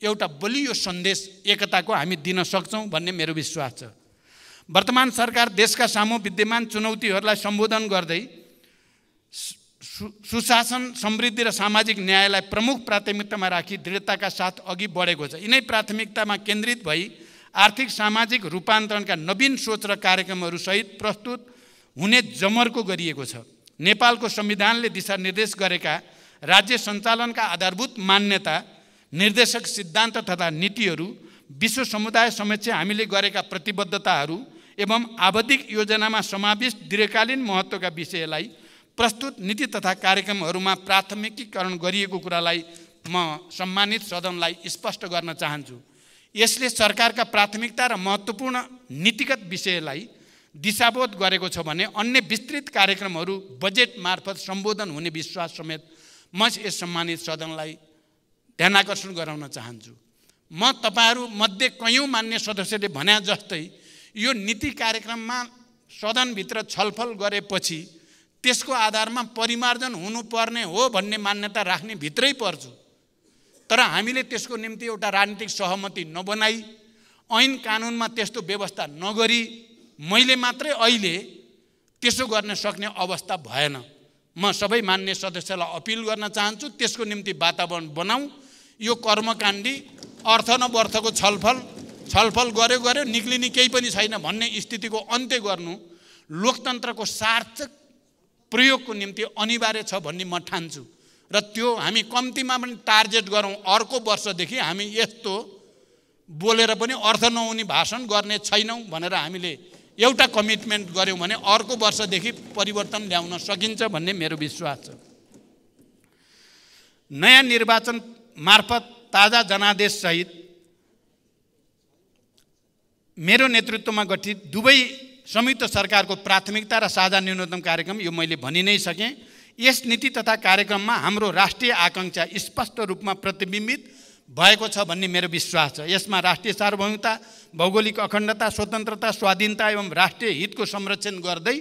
एउटा बलियो सन्देश एकताको हामी दिन सक्छौँ भन्ने मेरो विश्वास छ। वर्तमान सरकार देशका सामु विद्यमान चुनौतीहरूलाई सम्बोधन गर्दै सुशासन, समृद्धि र सामाजिक न्यायलाई प्रमुख प्राथमिकतामा राखी दृढताका साथ अघि बढेको छ। यिनै प्राथमिकतामा केन्द्रित भई आर्थिक सामाजिक रूपान्तरणका नवीन सोच र कार्यक्रमहरू सहित प्रस्तुत हुने जमर्को गरिएको छ। नेपालको संविधानले दिशानिर्देश गरेका राज्य सञ्चालनका आधारभूत मान्यता, निर्देशक सिद्धान्त तथा नीतिहरू, विश्व समुदाय समक्ष हामीले गरेका प्रतिबद्धताहरू एवं आवधिक योजनामा समाविष्ट दीर्घकालीन महत्त्वका विषयलाई प्रस्तुत नीति तथा कार्यक्रमहरूमा प्राथमिकीकरण गरिएको कुरालाई म सम्मानित सदनलाई स्पष्ट गर्न चाहन्छु। यसले सरकारका प्राथमिकता र महत्त्वपूर्ण नीतिगत विषयलाई दिशाबोध गरेको छ भने अन्य विस्तृत कार्यक्रमहरू बजेट मार्फत सम्बोधन हुने विश्वास समेत म यस सम्मानित सदनलाई ध्यानाकर्षण गराउन चाहन्छु। म तपाईहरू मध्ये कयौं मान्य सदस्यले भने जस्तै यो नीति कार्यक्रममा सदनभित्र छलफल गरेपछि त्यसको आधारमा परिमार्जन हुनुपर्ने हो भन्ने मान्यता राख्ने भित्रै पर्छु। तर हामीले त्यसको निम्ति एउटा राजनीतिक सहमति नबनाई, ऐन कानुनमा त्यस्तो व्यवस्था नगरी मैले मात्रै अहिले त्यसो गर्न सक्ने अवस्था भएन। म सबै मान्य सदस्यलाई अपिल गर्न चाहन्छु, त्यसको निम्ति वातावरण बनाऊ। यो कर्मकाण्डी अर्थ नवर्थको छलफल गर्यो निक्लिने केही पनि छैन भन्ने स्थितिको अन्त्य गर्नु लोकतन्त्रको सार्थक प्रयोगको निम्ति अनिवार्य छ भन्ने म ठान्छु। र त्यो हामी कम्तीमा पनि टार्गेट गरौँ, अर्को वर्षदेखि हामी यस्तो बोलेर पनि अर्थ नहुने भाषण गर्ने छैनौँ भनेर हामीले एउटा कमिटमेन्ट गर्यौँ भने अर्को वर्षदेखि परिवर्तन ल्याउन सकिन्छ भन्ने मेरो विश्वास छ। नयाँ निर्वाचन मार्फत ताजा जनादेश सहित मेरो नेतृत्वमा गठित दुवै संयुक्त सरकारको प्राथमिकता र साझा न्यूनतम कार्यक्रम यो मैले भनि नै सकेँ। यस नीति तथा कार्यक्रममा हाम्रो राष्ट्रिय आकांक्षा स्पष्ट रूपमा प्रतिबिम्बित भएको छ भन्ने मेरो विश्वास छ। यसमा राष्ट्रिय सार्वभौमता, भौगोलिक अखण्डता, स्वतन्त्रता, स्वाधीनता एवं राष्ट्रिय हितको संरक्षण गर्दै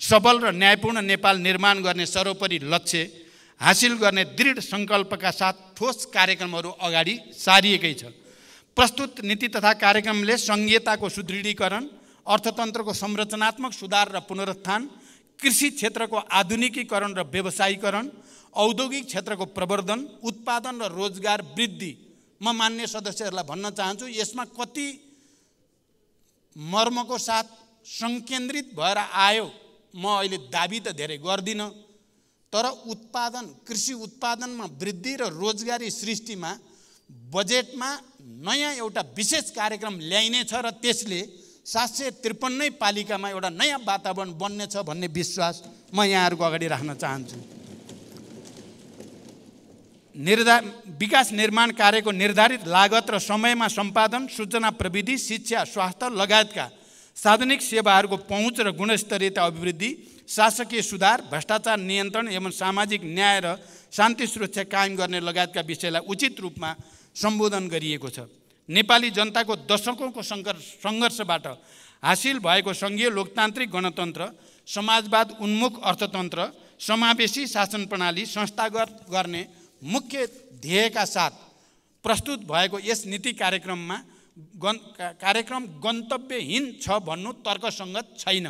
सबल र न्यायपूर्ण नेपाल निर्माण गर्ने सर्वोपरि लक्ष्य हासिल गर्ने दृढ सङ्कल्पका साथ ठोस कार्यक्रमहरू अगाडि सारिएकै छ। प्रस्तुत नीति तथा कार्यक्रमले सङ्घीयताको सुदृढीकरण, अर्थतन्त्रको संरचनात्मक सुधार र पुनरुत्थान, कृषि क्षेत्रको आधुनिकीकरण र व्यवसायीकरण, औद्योगिक क्षेत्रको प्रवर्धन, उत्पादन र रोजगार वृद्धि, म मान्य सदस्यहरूलाई भन्न चाहन्छु यसमा कति मर्मको साथ संकेन्द्रित भएर आयो म अहिले दाबी त धेरै गर्दिनँ, तर उत्पादन, कृषि उत्पादनमा वृद्धि र रोजगारी सृष्टिमा बजेटमा नयाँ एउटा विशेष कार्यक्रम ल्याइनेछ र त्यसले 753 पालिकामा एउटा नयाँ वातावरण बन्नेछ भन्ने विश्वास म यहाँहरूको अगाडि राख्न चाहन्छु। विकास निर्माण कार्यको निर्धारित लागत र समयमा सम्पादन, सूचना प्रविधि, शिक्षा, स्वास्थ्य लगायतका सार्वजनिक सेवाहरूको पहुँच र गुणस्तरीयता अभिवृद्धि, शासकीय सुधार, भ्रष्टाचार नियन्त्रण एवं सामाजिक न्याय र शान्ति सुरक्षा कायम गर्ने लगायतका विषयलाई उचित रूपमा सम्बोधन गरिएको छ। नेपाली जनताको दशकौँको सङ्घर्षबाट हासिल भएको सङ्घीय लोकतान्त्रिक गणतन्त्र, समाजवाद उन्मुख अर्थतन्त्र, समावेशी शासन प्रणाली संस्थागत गर्ने मुख्य ध्येयका साथ प्रस्तुत भएको यस नीति कार्यक्रम गन्तव्यहीन छ भन्नु तर्कसङ्गत छैन।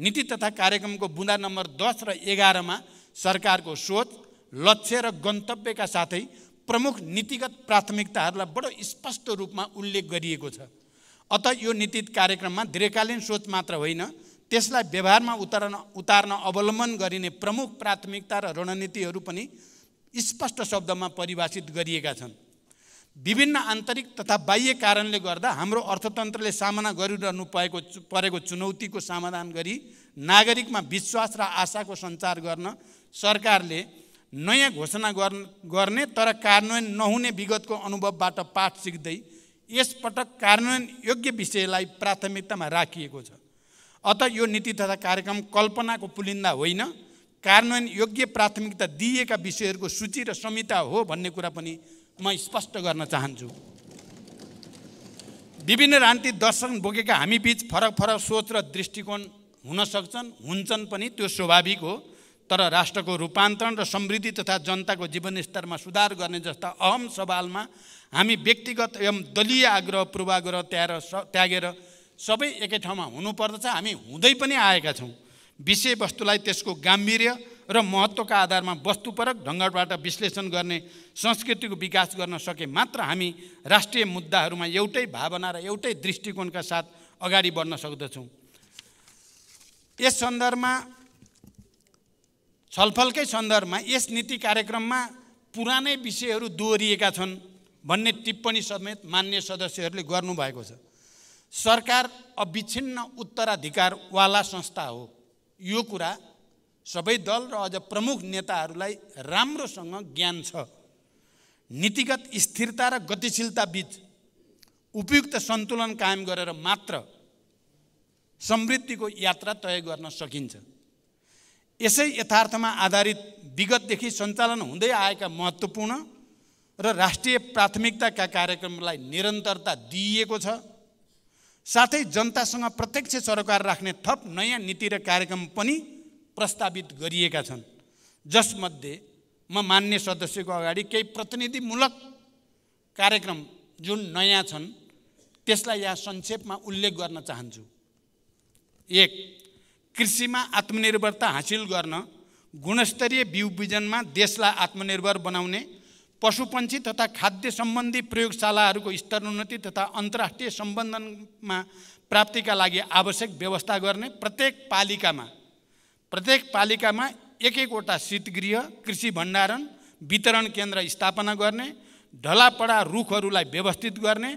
नीति तथा कार्यक्रमको बुँदा नम्बर 10 र 11मा सरकारको सोच, लक्ष्य र गन्तव्यका साथै प्रमुख नीतिगत प्राथमिकताहरूलाई बडो स्पष्ट रूपमा उल्लेख गरिएको छ। अत यो नीति कार्यक्रममा दीर्घकालीन सोच मात्र होइन, त्यसलाई व्यवहारमा उतार्न अवलम्बन गरिने प्रमुख प्राथमिकता र रणनीतिहरू पनि स्पष्ट शब्दमा परिभाषित गरिएका छन्। विभिन्न आन्तरिक तथा बाह्य कारणले गर्दा हाम्रो अर्थतन्त्रले सामना गरिरहनु परेको चुनौतीको समाधान गरी नागरिकमा विश्वास र आशाको सञ्चार गर्न सरकारले नयाँ घोषणा गर्ने तर कार्यान्वयन नहुने विगतको अनुभवबाट पाठ सिक्दै यसपटक कार्यान्वयन योग्य विषयलाई प्राथमिकतामा राखिएको छ। अत यो नीति तथा कार्यक्रम कल्पनाको पुलिन्दा होइन, कार्यान्वयन योग्य प्राथमिकता दिएका विषयहरूको सूची र संहिता हो भन्ने कुरा पनि म स्पष्ट गर्न चाहन्छु। विभिन्न राजनीतिक दर्शन बोकेका हामी बीच फरक फरक सोच र दृष्टिकोण हुन सक्छन्, हुन्छन् पनि, त्यो स्वाभाविक हो। तर राष्ट्रको रूपान्तरण र समृद्धि तथा जनताको जीवनस्तरमा सुधार गर्ने जस्ता अहम सवालमा हामी व्यक्तिगत एवं दलीय आग्रह पूर्वाग्रह त्यागेर सबै एकै ठाउँमा हुनुपर्दछ। हामी हुँदै पनि आएका छौँ। विषयवस्तुलाई त्यसको गाम्भीर्य र महत्त्वका आधारमा वस्तुपरक ढङ्गबाट विश्लेषण गर्ने संस्कृतिको विकास गर्न सके मात्र हामी राष्ट्रिय मुद्दाहरूमा एउटै भावना र एउटै दृष्टिकोणका साथ अगाडि बढ्न सक्दछौँ। यस सन्दर्भमा छलफलकै सन्दर्भमा यस नीति कार्यक्रममा पुरानै विषयहरू दोहोरिएका छन् भन्ने टिप्पणी समेत मान्य सदस्यहरूले गर्नुभएको छ। सरकार अविच्छिन्न उत्तराधिकारवाला संस्था हो। यो कुरा सबै दल र अझ प्रमुख नेताहरूलाई राम्रोसँग ज्ञान छ। नीतिगत स्थिरता र गतिशीलता बीच उपयुक्त सन्तुलन कायम गरेर मात्र समृद्धिको यात्रा तय गर्न सकिन्छ। यसै यथार्थमा आधारित विगतदेखि सञ्चालन हुँदै आएका महत्त्वपूर्ण र राष्ट्रिय प्राथमिकताका कार्यक्रमलाई निरन्तरता दिइएको छ। साथै जनतासँग प्रत्यक्ष सरोकार राख्ने थप नयाँ नीति र कार्यक्रम पनि प्रस्तावित गरिएका छन्, जसमध्ये म मान्य सदस्यको अगाडि केही प्रतिनिधिमूलक कार्यक्रम जुन नयाँ छन् त्यसलाई यहाँ संक्षेपमा उल्लेख गर्न चाहन्छु। 1. कृषिमा आत्मनिर्भरता हासिल गर्न गुणस्तरीय बिउ बिजनमा देशलाई आत्मनिर्भर बनाउने, पशुपन्छी तथा खाद्य सम्बन्धी प्रयोगशालाहरूको स्तरोन्नति तथा अन्तर्राष्ट्रिय सम्बन्धनमा प्राप्तिका लागि आवश्यक व्यवस्था गर्ने, प्रत्येक पालिकामा एक-एकवटा शीतगृह, कृषि भण्डारण, वितरण केन्द्र स्थापना गर्ने, ढलापडा रुखहरूलाई व्यवस्थित गर्ने,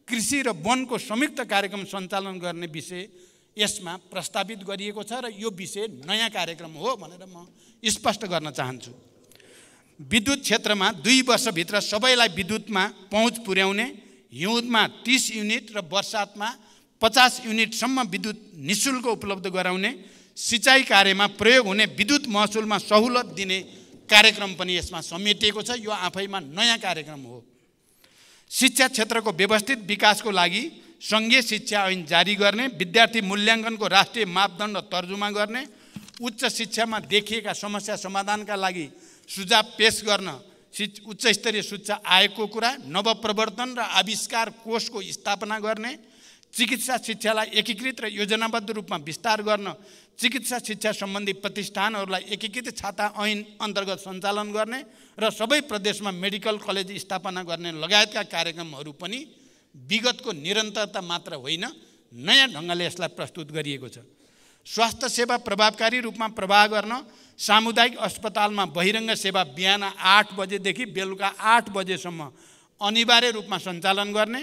कृषि र वनको संयुक्त कार्यक्रम सञ्चालन गर्ने विषय यसमा प्रस्तावित गरिएको छ र यो विषय नयाँ कार्यक्रम हो भनेर म स्पष्ट गर्न चाहन्छु। विद्युत क्षेत्रमा 2 वर्षभित्र सबैलाई विद्युतमा पहुँच पुर्याउने, हिउँदमा 30 युनिट र बर्सातमा 50 युनिटसम्म विद्युत निःशुल्क उपलब्ध गराउने, सिँचाइ कार्यमा प्रयोग हुने विद्युत महसुलमा सहुलत दिने कार्यक्रम पनि यसमा समेटिएको छ। यो आफैमा नयाँ कार्यक्रम हो। शिक्षा क्षेत्रको व्यवस्थित विकासको लागि सङ्घीय शिक्षा ऐन जारी गर्ने, विद्यार्थी मूल्याङ्कनको राष्ट्रिय मापदण्ड तर्जुमा गर्ने, उच्च शिक्षामा देखिएका समस्या समाधानका लागि सुझाव पेश गर्न उच्च स्तरीय शिक्षा आयोगको कुरा, नवप्रवर्तन र आविष्कार कोषको स्थापना गर्ने, चिकित्सा शिक्षालाई एकीकृत र योजनाबद्ध रूपमा विस्तार गर्न, चिकित्सा शिक्षा सम्बन्धी प्रतिष्ठानहरूलाई एकीकृत छाता ऐन अन्तर्गत सञ्चालन गर्ने र सबै प्रदेशमा मेडिकल कलेज स्थापना गर्ने लगायतका कार्यक्रमहरू पनि विगतको निरन्तरता मात्र होइन, नयाँ ढङ्गले यसलाई प्रस्तुत गरिएको छ। स्वास्थ्य सेवा प्रभावकारी रूपमा प्रवाह गर्न सामुदायिक अस्पतालमा बहिरङ्ग सेवा बिहान 8 बजेदेखि बेलुका 8 बजेसम्म अनिवार्य रूपमा सञ्चालन गर्ने,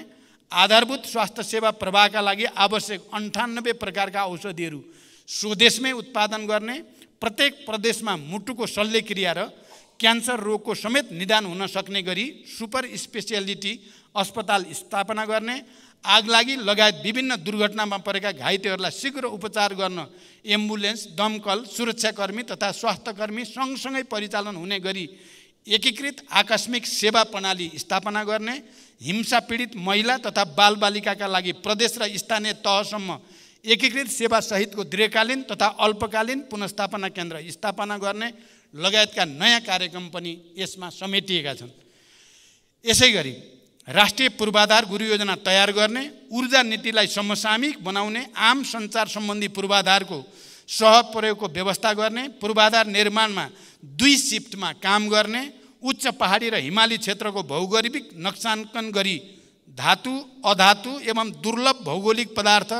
आधारभूत स्वास्थ्य सेवा प्रवाहका लागि आवश्यक 98 प्रकारका औषधिहरू स्वदेशमै उत्पादन गर्ने, प्रत्येक प्रदेशमा मुटुको शल्यक्रिया र क्यान्सर रोगको समेत निदान हुन सक्ने गरी सुपर स्पेसियालिटी अस्पताल स्थापना गर्ने, आगलागी लगायत विभिन्न दुर्घटनामा परेका घाइतेहरूलाई शीघ्र उपचार गर्न एम्बुलेन्स, दमकल, सुरक्षाकर्मी तथा स्वास्थ्यकर्मी सँगसँगै परिचालन हुने गरी एकीकृत आकस्मिक सेवा प्रणाली स्थापना गर्ने, हिंसा पीडित महिला तथा बालबालिकाका लागि प्रदेश र स्थानीय तहसम्म एकीकृत सेवा सहितको दीर्घकालीन तथा अल्पकालीन पुनर्स्थापना केन्द्र स्थापना गर्ने लगायतका नयाँ कार्यक्रम पनि यसमा समेटिएका छन्। यसै गरी राष्ट्रिय पूर्वाधार गुरु योजना तयार गर्ने, ऊर्जा नीतिलाई समसामयिक बनाउने, आम सञ्चार सम्बन्धी पूर्वाधारको सहप्रयोगको व्यवस्था गर्ने, पूर्वाधार निर्माणमा 2 शिफ्टमा काम गर्ने, उच्च पहाडी र हिमाली क्षेत्रको भौगोलिक नक्साङ्कन गरी धातु, अधातु एवं दुर्लभ भौगोलिक पदार्थ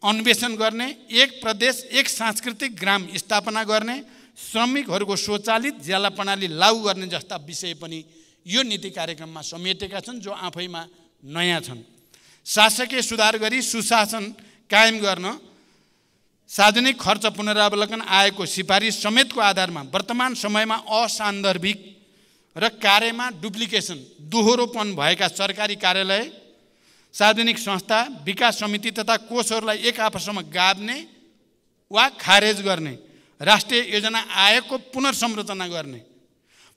अन्वेषण गर्ने, एक प्रदेश एक सांस्कृतिक ग्राम स्थापना गर्ने, श्रमिकहरूको स्वचालित ज्याला प्रणाली लागू गर्ने जस्ता विषय पनि यो नीति कार्यक्रममा समेटेका छन्, जो आफैमा नयाँ छन्। शासकीय सुधार गरी सुशासन कायम गर्न, सार्वजनिक खर्च पुनरावलोकन आएको सिफारिस समेतको आधारमा वर्तमान समयमा असान्दर्भिक र कार्यमा डुप्लिकेसन दोहोरोपन भएका सरकारी कार्यालय, सार्वजनिक संस्था, विकास समिति तथा कोषहरूलाई एक आपसमा गाभ्ने वा खारेज गर्ने, राष्ट्रिय योजना आयोगको पुनर्संरचना गर्ने,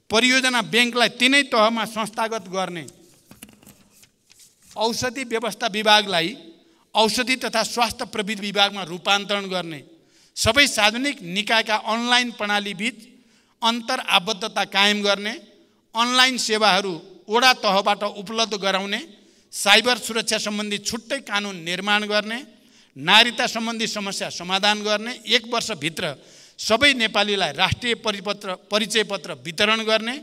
परियोजना ब्याङ्कलाई तिनै तहमा संस्थागत गर्ने, औषधि व्यवस्था विभागलाई औषधि तथा स्वास्थ्य प्रविधि विभागमा रूपान्तरण गर्ने, सबै सार्वजनिक निकायका अनलाइन प्रणालीबीच अन्तर आबद्धता कायम गर्ने, अनलाइन सेवाहरू वडा तहबाट उपलब्ध गराउने, साइबर सुरक्षा सम्बन्धी छुट्टै कानुन निर्माण गर्ने, नागरिकता सम्बन्धी समस्या समाधान गर्ने, 1 वर्षभित्र सबै नेपालीलाई राष्ट्रिय परिचय पत्र वितरण गर्ने,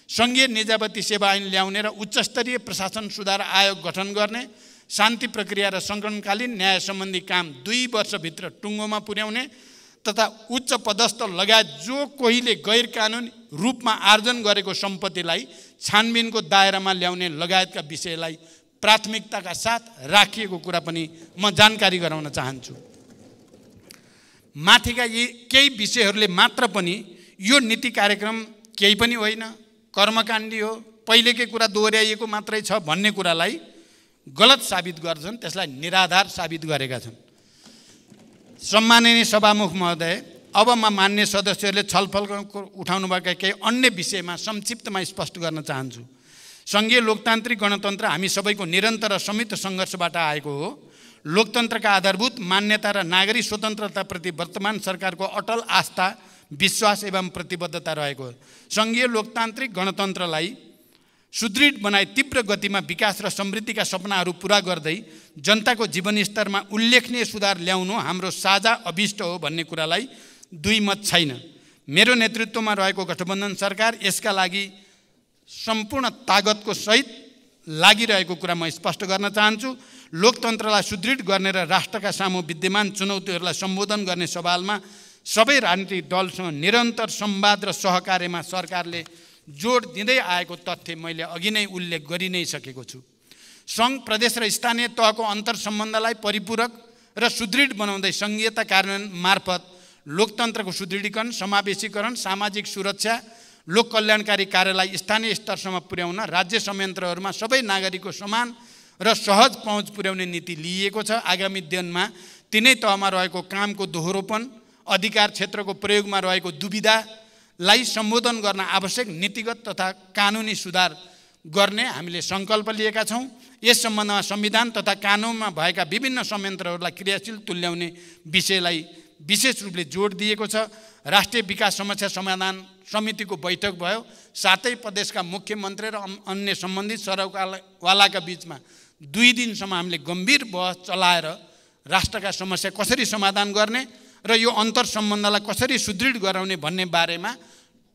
सङ्घीय निजाबती सेवा ऐन ल्याउने र उच्चस्तरीय प्रशासन सुधार आयोग गठन गर्ने, शान्ति प्रक्रिया र सङ्कटकालीन न्याय सम्बन्धी काम 2 वर्षभित्र टुङ्गोमा पुर्याउने तथा उच्च पदस्थ लगायत जो कोहीले गैर कानुनी रूपमा आर्जन गरेको सम्पत्तिलाई छानबिनको दायरामा ल्याउने लगायतका विषयलाई प्राथमिकताका साथ राखिएको कुरा पनि म जानकारी गराउन चाहन्छु। माथिका यी केही विषयहरूले मात्र पनि यो नीति कार्यक्रम केही पनि होइन, कर्मकाण्डी हो, पहिलेकै कुरा दोहोऱ्याइएको मात्रै छ भन्ने कुरालाई गलत साबित गर्छन्, त्यसलाई निराधार साबित गरेका छन्। सम्माननीय सभामुख महोदय, अब म मान्य सदस्यहरूले छलफल उठाउनुभएका केही अन्य विषयमा संक्षिप्तमा स्पष्ट गर्न चाहन्छु। सङ्घीय लोकतान्त्रिक गणतन्त्र हामी सबैको निरन्तर र संयुक्त सङ्घर्षबाट आएको हो। लोकतन्त्रका आधारभूत मान्यता र नागरिक स्वतन्त्रताप्रति वर्तमान सरकारको अटल आस्था, विश्वास एवं प्रतिबद्धता रहेको हो। सङ्घीय लोकतान्त्रिक गणतन्त्रलाई सुदृढ बनाई तीव्र गतिमा विकास र समृद्धिका सपनाहरू पुरा गर्दै जनताको जीवनस्तरमा उल्लेखनीय सुधार ल्याउनु हाम्रो साझा अभिष्ट हो भन्ने कुरालाई दुई मत छैन। मेरो नेतृत्वमा रहेको गठबन्धन सरकार यसका लागि सम्पूर्ण तागतको सहित लागिरहेको कुरा म स्पष्ट गर्न चाहन्छु। लोकतन्त्रलाई सुदृढ गर्ने र राष्ट्रका सामु विद्यमान चुनौतीहरूलाई सम्बोधन गर्ने सवालमा सबै राजनीतिक दलसँग निरन्तर संवाद र सहकार्यमा सरकारले जोड दिँदै आएको तथ्य मैले अघि नै उल्लेख गरि नै सकेको छु। सङ्घ, प्रदेश र स्थानीय तहको अन्तर सम्बन्धलाई परिपूरक र सुदृढ बनाउँदै सङ्घीयता कार्यान्वयन मार्फत लोकतन्त्रको सुदृढीकरण, समावेशीकरण, सामाजिक सुरक्षा, लोक कल्याणकारी कार्यलाई स्थानीय स्तरसम्म पुर्याउन राज्य संयन्त्रहरूमा सबै नागरिकको समान र सहज पहुँच पुर्याउने नीति लिइएको छ। आगामी दिनमा तिनै तहमा रहेको कामको दोहोरोपन, अधिकार क्षेत्रको प्रयोगमा रहेको दुविधालाई सम्बोधन गर्न आवश्यक नीतिगत तथा कानुनी सुधार गर्ने हामीले सङ्कल्प लिएका छौँ। यस सम्बन्धमा संविधान तथा कानुनमा भएका विभिन्न संयन्त्रहरूलाई क्रियाशील तुल्याउने विषयलाई विशेष रूपले जोड दिएको छ। राष्ट्रिय विकास समस्या समाधान समितिको बैठक भयो, सातै प्रदेशका मुख्यमन्त्री र अन्य सम्बन्धित सरकारवालाका बीचमा 2 दिनसम्म हामीले गम्भीर बहस चलाएर राष्ट्रका समस्या कसरी समाधान गर्ने र यो अन्तर सम्बन्धलाई कसरी सुदृढ गराउने भन्ने बारेमा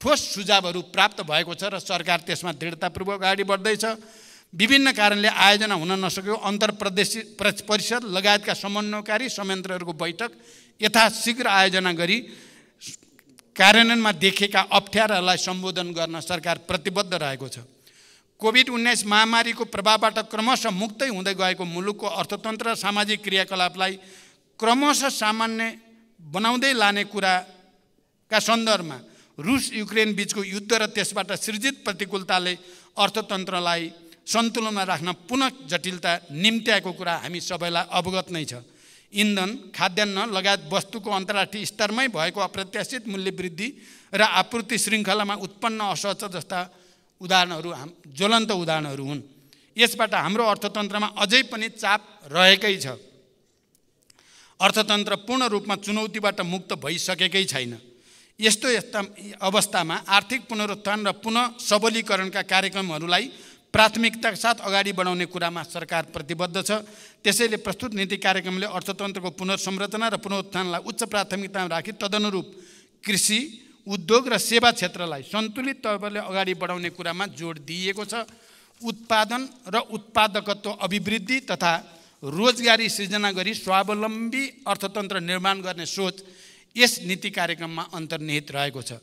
ठोस सुझावहरू प्राप्त भएको छ र सरकार त्यसमा दृढतापूर्वक अगाडि बढ्दैछ। विभिन्न कारणले आयोजना हुन नसकेको अन्तर परिषद लगायतका समन्वयकारी संयन्त्रहरूको बैठक यथाशीघ्र आयोजना गरी कार्यान्वयनमा देखेका अप्ठ्यारालाई सम्बोधन गर्न सरकार प्रतिबद्ध रहेको छ। कोभिड-19 महामारीको प्रभावबाट क्रमशः मुक्तै हुँदै गएको मुलुकको अर्थतन्त्र र सामाजिक क्रियाकलापलाई क्रमशः सामान्य बनाउँदै लाने कुराका सन्दर्भमा रुस युक्रेन बीचको युद्ध र त्यसबाट सृजित प्रतिकूलताले अर्थतन्त्रलाई सन्तुलनमा राख्न पुनः जटिलता निम्त्याएको कुरा हामी सबैलाई अवगत नै छ। इन्धन, खाद्यान्न लगायत वस्तुको अन्तर्राष्ट्रिय स्तरमै भएको अप्रत्याशित मूल्य वृद्धि र आपूर्ति श्रृङ्खलामा उत्पन्न असहज जस्ता उदाहरणहरू ज्वलन्त उदाहरणहरू हुन्। यसबाट हाम्रो अर्थतन्त्रमा अझै पनि चाप रहेकै छ। अर्थतन्त्र पूर्ण रूपमा चुनौतीबाट मुक्त भइसकेकै छैन। यस्तो अवस्थामा आर्थिक पुनरुत्थान र पुनः सबलीकरणका कार्यक्रमहरूलाई प्राथमिकताका साथ अगाडि बढाउने कुरामा सरकार प्रतिबद्ध छ। त्यसैले प्रस्तुत नीति कार्यक्रमले अर्थतन्त्रको पुनर्संरचना र पुनरुत्थानलाई उच्च प्राथमिकतामा राखी तदनुरूप कृषि, उद्योग र सेवा क्षेत्रलाई सन्तुलित तवरले अगाडि बढाउने कुरामा जोड दिइएको छ। उत्पादन र उत्पादकत्व अभिवृद्धि तथा रोजगारी सृजना गरी स्वावलम्बी अर्थतन्त्र निर्माण गर्ने सोच यस नीति कार्यक्रममा अन्तर्निहित रहेको छ।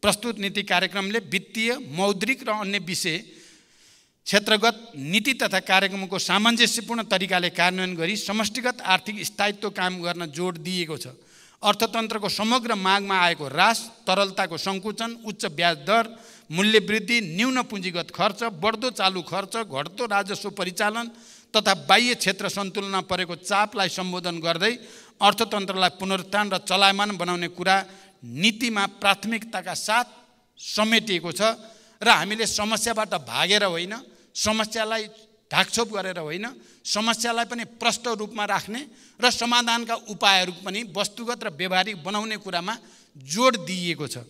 प्रस्तुत नीति कार्यक्रमले वित्तीय, मौद्रिक र अन्य विषय क्षेत्रगत नीति तथा कार्यक्रमको सामञ्जस्यपूर्ण तरिकाले कार्यान्वयन गरी समष्टिगत आर्थिक स्थायित्व कायम गर्न जोड दिएको छ। अर्थतन्त्रको समग्र मागमा आएको ह्रास, तरलताको सङ्कुचन, उच्च ब्याज दर, मूल्य वृद्धि, न्यून पुँजीगत खर्च, बढ्दो चालु खर्च, घट्दो राजस्व परिचालन तथा बाह्य क्षेत्र सन्तुलनमा परेको चापलाई सम्बोधन गर्दै अर्थतन्त्रलाई पुनरुत्थान र चलायमान बनाउने कुरा नीतिमा प्राथमिकताका साथ समेटिएको छ र हामीले समस्याबाट भागेर होइन, समस्यालाई ढाकछोप गरेर होइन, समस्यालाई पनि प्रष्ट रूपमा राख्ने र समाधानका उपायहरू पनि वस्तुगत र व्यवहारिक बनाउने कुरामा जोड दिइएको छ।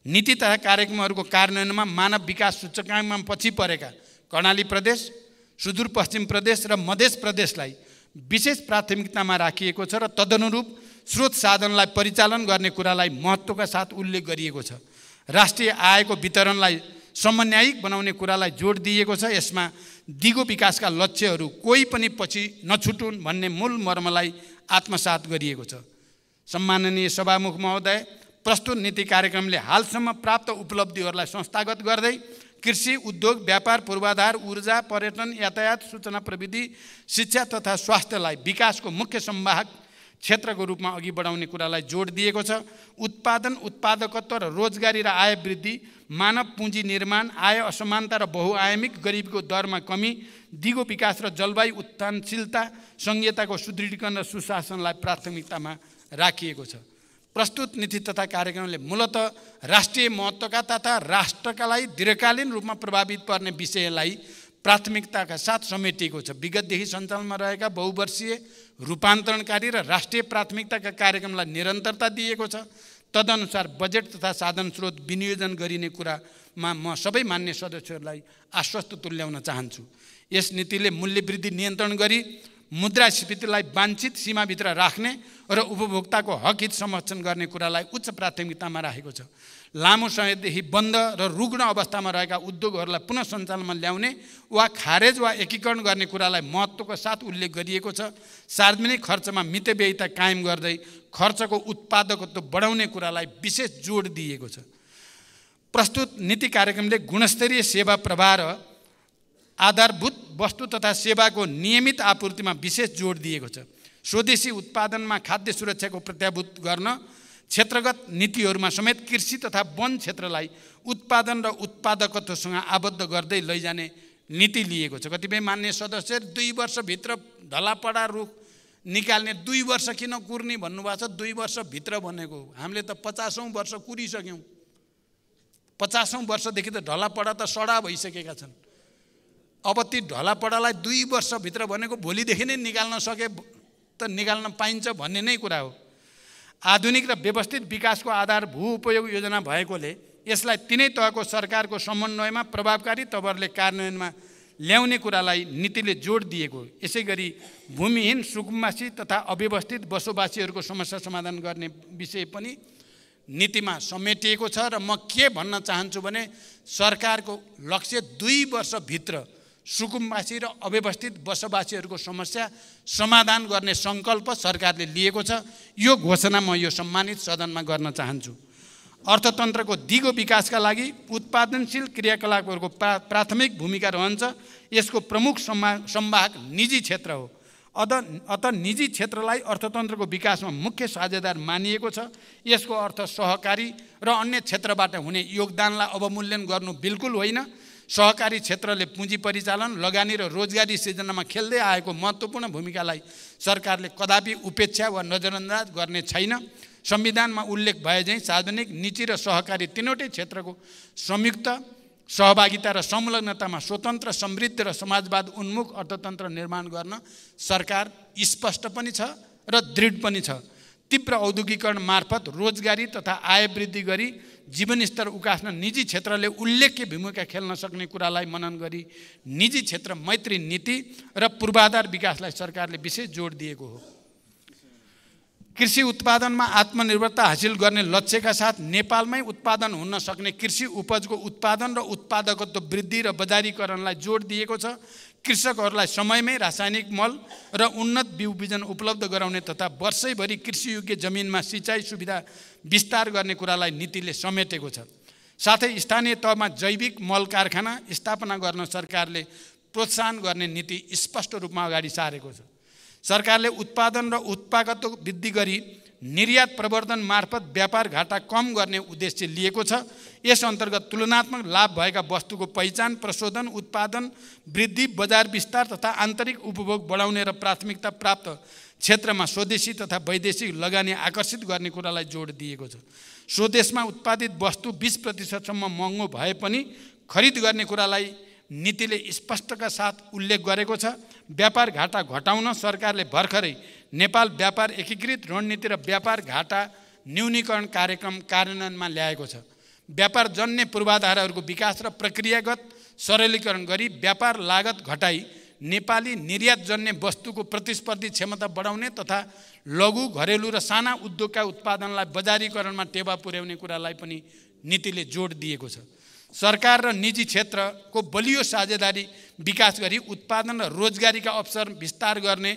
नीति तथा कार्यक्रमहरूको कार्यान्वयनमा मानव विकास सूचकाङ्कमा पछि परेका कर्णाली प्रदेश, सुदूरपश्चिम प्रदेश र मध्य प्रदेशलाई विशेष प्राथमिकतामा राखिएको छ र तदनुरूप स्रोत साधनलाई परिचालन गर्ने कुरालाई महत्त्वका साथ उल्लेख गरिएको छ। राष्ट्रिय आयको वितरणलाई समन्वयिक बनाउने कुरालाई जोड दिएको छ। यसमा दिगो विकासका लक्ष्यहरू कोही पनि पछि नछुटुन् भन्ने मूल मर्मलाई आत्मसात गरिएको छ। सम्माननीय सभामुख महोदय, प्रस्तुत नीति कार्यक्रमले हालसम्म प्राप्त उपलब्धिहरूलाई संस्थागत गर्दै कृषि, उद्योग, व्यापार, पूर्वाधार, ऊर्जा, पर्यटन, यातायात, सूचना प्रविधि, शिक्षा तथा स्वास्थ्यलाई विकासको मुख्य संवाहक क्षेत्रको रूपमा अघि बढाउने कुरालाई जोड दिएको छ। उत्पादन, उत्पादकत्व र रोजगारी र आय वृद्धि, मानव पुँजी निर्माण, आय असमानता र बहुआयामिक गरिबीको दरमा कमी, दिगो विकास र जलवायु उत्थानशीलता, संघीयताको सुदृढीकरण र सुशासनलाई प्राथमिकतामा राखिएको छ। प्रस्तुत नीति तथा कार्यक्रमले मूलतः राष्ट्रिय महत्त्वका तथा राष्ट्रका लागि दीर्घकालीन रूपमा प्रभावित पर्ने विषयलाई प्राथमिकताका साथ समेटिएको छ। विगतदेखि सञ्चालनमा रहेका बहुवर्षीय रूपान्तरणकारी र राष्ट्रिय प्राथमिकताका कार्यक्रमलाई निरन्तरता दिएको छ। तदनुसार बजेट तथा साधन स्रोत विनियोजन गरिने कुरामा म सबै मान्य सदस्यहरूलाई आश्वस्त तुल्याउन चाहन्छु। यस नीतिले मूल्य वृद्धि नियन्त्रण गरी मुद्रास्फीतिलाई वाञ्छित सीमाभित्र राख्ने र उपभोक्ताको हक हित संरक्षण गर्ने कुरालाई उच्च प्राथमिकतामा राखेको छ। लामो समयदेखि बन्द र रुग्ण अवस्थामा रहेका उद्योगहरूलाई पुनः सञ्चालनमा ल्याउने वा खारेज वा एकीकरण गर्ने कुरालाई महत्त्वको साथ उल्लेख गरिएको छ। सार्वजनिक खर्चमा मितव्ययिता कायम गर्दै खर्चको उत्पादकत्व बढाउने कुरालाई विशेष जोड दिएको छ। प्रस्तुत नीति कार्यक्रमले गुणस्तरीय सेवा प्रवाह र आधारभूत वस्तु तथा सेवाको नियमित आपूर्तिमा विशेष जोड दिएको छ। स्वदेशी उत्पादनमा खाद्य सुरक्षाको प्रत्याभूत गर्न क्षेत्रगत नीतिहरूमा समेत कृषि तथा वन क्षेत्रलाई उत्पादन र उत्पादकत्वसँग आबद्ध गर्दै लैजाने नीति लिएको छ। कतिपय मान्य सदस्य 2 वर्षभित्र ढलापडा रुख निकाल्ने 2 वर्ष किन कुर्ने भन्नुभएको छ। 2 वर्षभित्र भनेको हामीले त 50औं वर्ष कुरिसक्यौँ। 50औं वर्षदेखि त ढलापडा त सडा भइसकेका छन्। अब ती ढलापडालाई 2 वर्षभित्र भनेको भोलिदेखि नै निकाल्न सके त निकाल्न पाइन्छ भन्ने नै कुरा हो। आधुनिक र व्यवस्थित विकासको आधार भू उपयोग योजना भएकोले यसलाई तिनै तहको सरकारको समन्वयमा प्रभावकारी तवरले कार्यान्वयनमा ल्याउने कुरालाई नीतिले जोड दिएको। यसै गरी भूमिहीन, सुकुम्बासी तथा अव्यवस्थित बसोबासीहरूको समस्या समाधान गर्ने विषय पनि नीतिमा समेटिएको छ। र म के भन्न चाहन्छु भने सरकारको लक्ष्य 2 वर्षभित्र सुकुम्बासी र अव्यवस्थित बसोबासीहरूको समस्या समाधान गर्ने सङ्कल्प सरकारले लिएको छ। यो घोषणा म यो सम्मानित सदनमा गर्न चाहन्छु। अर्थतन्त्रको दिगो विकासका लागि उत्पादनशील क्रियाकलापहरूको प्राथमिक भूमिका रहन्छ। यसको प्रमुख संवाहक निजी क्षेत्र हो। अत निजी क्षेत्रलाई अर्थतन्त्रको विकासमा मुख्य साझेदार मानिएको छ। यसको अर्थ सहकारी र अन्य क्षेत्रबाट हुने योगदानलाई अवमूल्यन गर्नु बिल्कुल होइन। सहकारी क्षेत्रले पुँजी परिचालन, लगानी र रोजगारी सृजनामा खेल्दै आएको महत्त्वपूर्ण भूमिकालाई सरकारले कदापि उपेक्षा वा नजरअन्दाज गर्ने छैन। संविधानमा उल्लेख भए झैँ सार्वजनिक, निजी र सहकारी तीनवटै क्षेत्रको संयुक्त सहभागिता र संलग्नतामा स्वतन्त्र, समृद्ध र समाजवाद उन्मुख अर्थतन्त्र निर्माण गर्न सरकार स्पष्ट पनि छ र दृढ पनि छ। तीव्र औद्योगिकरण मार्फत रोजगारी तथा आय वृद्धि गरी जीवनस्तर उकास्न निजी क्षेत्रले उल्लेख्य भूमिका खेल्न सक्ने कुरालाई मनन गरी निजी क्षेत्र मैत्री नीति र पूर्वाधार विकासलाई सरकारले विशेष जोड दिएको हो। कृषि उत्पादनमा आत्मनिर्भरता हासिल गर्ने लक्ष्यका साथ नेपालमै उत्पादन हुन सक्ने कृषि उपजको उत्पादन र उत्पादकत्व वृद्धि र बजारीकरणलाई जोड दिएको छ। कृषकहरूलाई समयमै रासायनिक मल र उन्नत बिउ बिजन उपलब्ध गराउने तथा वर्षैभरि कृषियोग्य जमिनमा सिँचाइ सुविधा विस्तार गर्ने कुरालाई नीतिले समेटेको छ। साथै स्थानीय तहमा जैविक मल कारखाना स्थापना गर्न सरकारले प्रोत्साहन गर्ने नीति स्पष्ट रूपमा अगाडि सारेको छ। सरकारले उत्पादन र उत्पादकता वृद्धि गरी निर्यात प्रवर्धन मार्फत व्यापार घाटा कम गर्ने उद्देश्य लिएको छ। यस अन्तर्गत तुलनात्मक लाभ भएका वस्तुको पहिचान, प्रशोधन, उत्पादन वृद्धि, बजार विस्तार तथा आन्तरिक उपभोग बढाउने र प्राथमिकता प्राप्त क्षेत्रमा स्वदेशी तथा वैदेशिक लगानी आकर्षित गर्ने कुरालाई जोड दिएको छ। स्वदेशमा उत्पादित वस्तु 20% महँगो भए पनि खरिद गर्ने कुरालाई नीतिले स्पष्टका साथ उल्लेख गरेको छ। व्यापार घाटा घटाउन सरकारले भर्खरै नेपाल व्यापार एकीकृत रणनीति र व्यापार घाटा न्यूनीकरण कार्यक्रम कार्यान्वयनमा ल्याएको छ। व्यापार जन्य पूर्वाधारहरूको विकास र प्रक्रियागत सरलीकरण गरी व्यापार लागत घटाई नेपाली निर्यात जन्य वस्तुको प्रतिस्पर्धी क्षमता बढाउने तथा लघु, घरेलु र साना उद्योगका उत्पादनलाई बजारीकरणमा टेवा पुर्याउने कुरालाई पनि नीतिले जोड दिएको छ। सरकार र निजी क्षेत्रको बलियो साझेदारी विकास गरी उत्पादन र रोजगारीका अवसर विस्तार गर्ने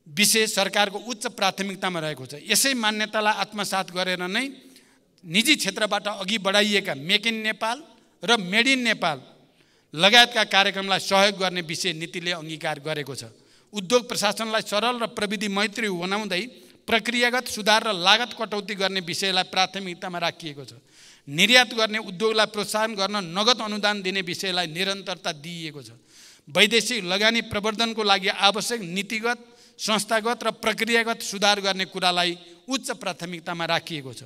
विषय सरकारको उच्च प्राथमिकतामा रहेको छ। यसै मान्यतालाई आत्मसात गरेर नै निजी क्षेत्रबाट अघि बढाइएका मेक इन नेपाल र मेड इन नेपाल लगायतका कार्यक्रमलाई सहयोग गर्ने विषय नीतिले अङ्गीकार गरेको छ। उद्योग प्रशासनलाई सरल र प्रविधि मैत्री बनाउँदै प्रक्रियागत सुधार र लागत कटौती गर्ने विषयलाई प्राथमिकतामा राखिएको छ। निर्यात गर्ने उद्योगलाई प्रोत्साहन गर्न नगद अनुदान दिने विषयलाई निरन्तरता दिइएको छ। वैदेशिक लगानी प्रवर्धनको लागि आवश्यक नीतिगत, संस्थागत र प्रक्रियागत सुधार गर्ने कुरालाई उच्च प्राथमिकतामा राखिएको छ।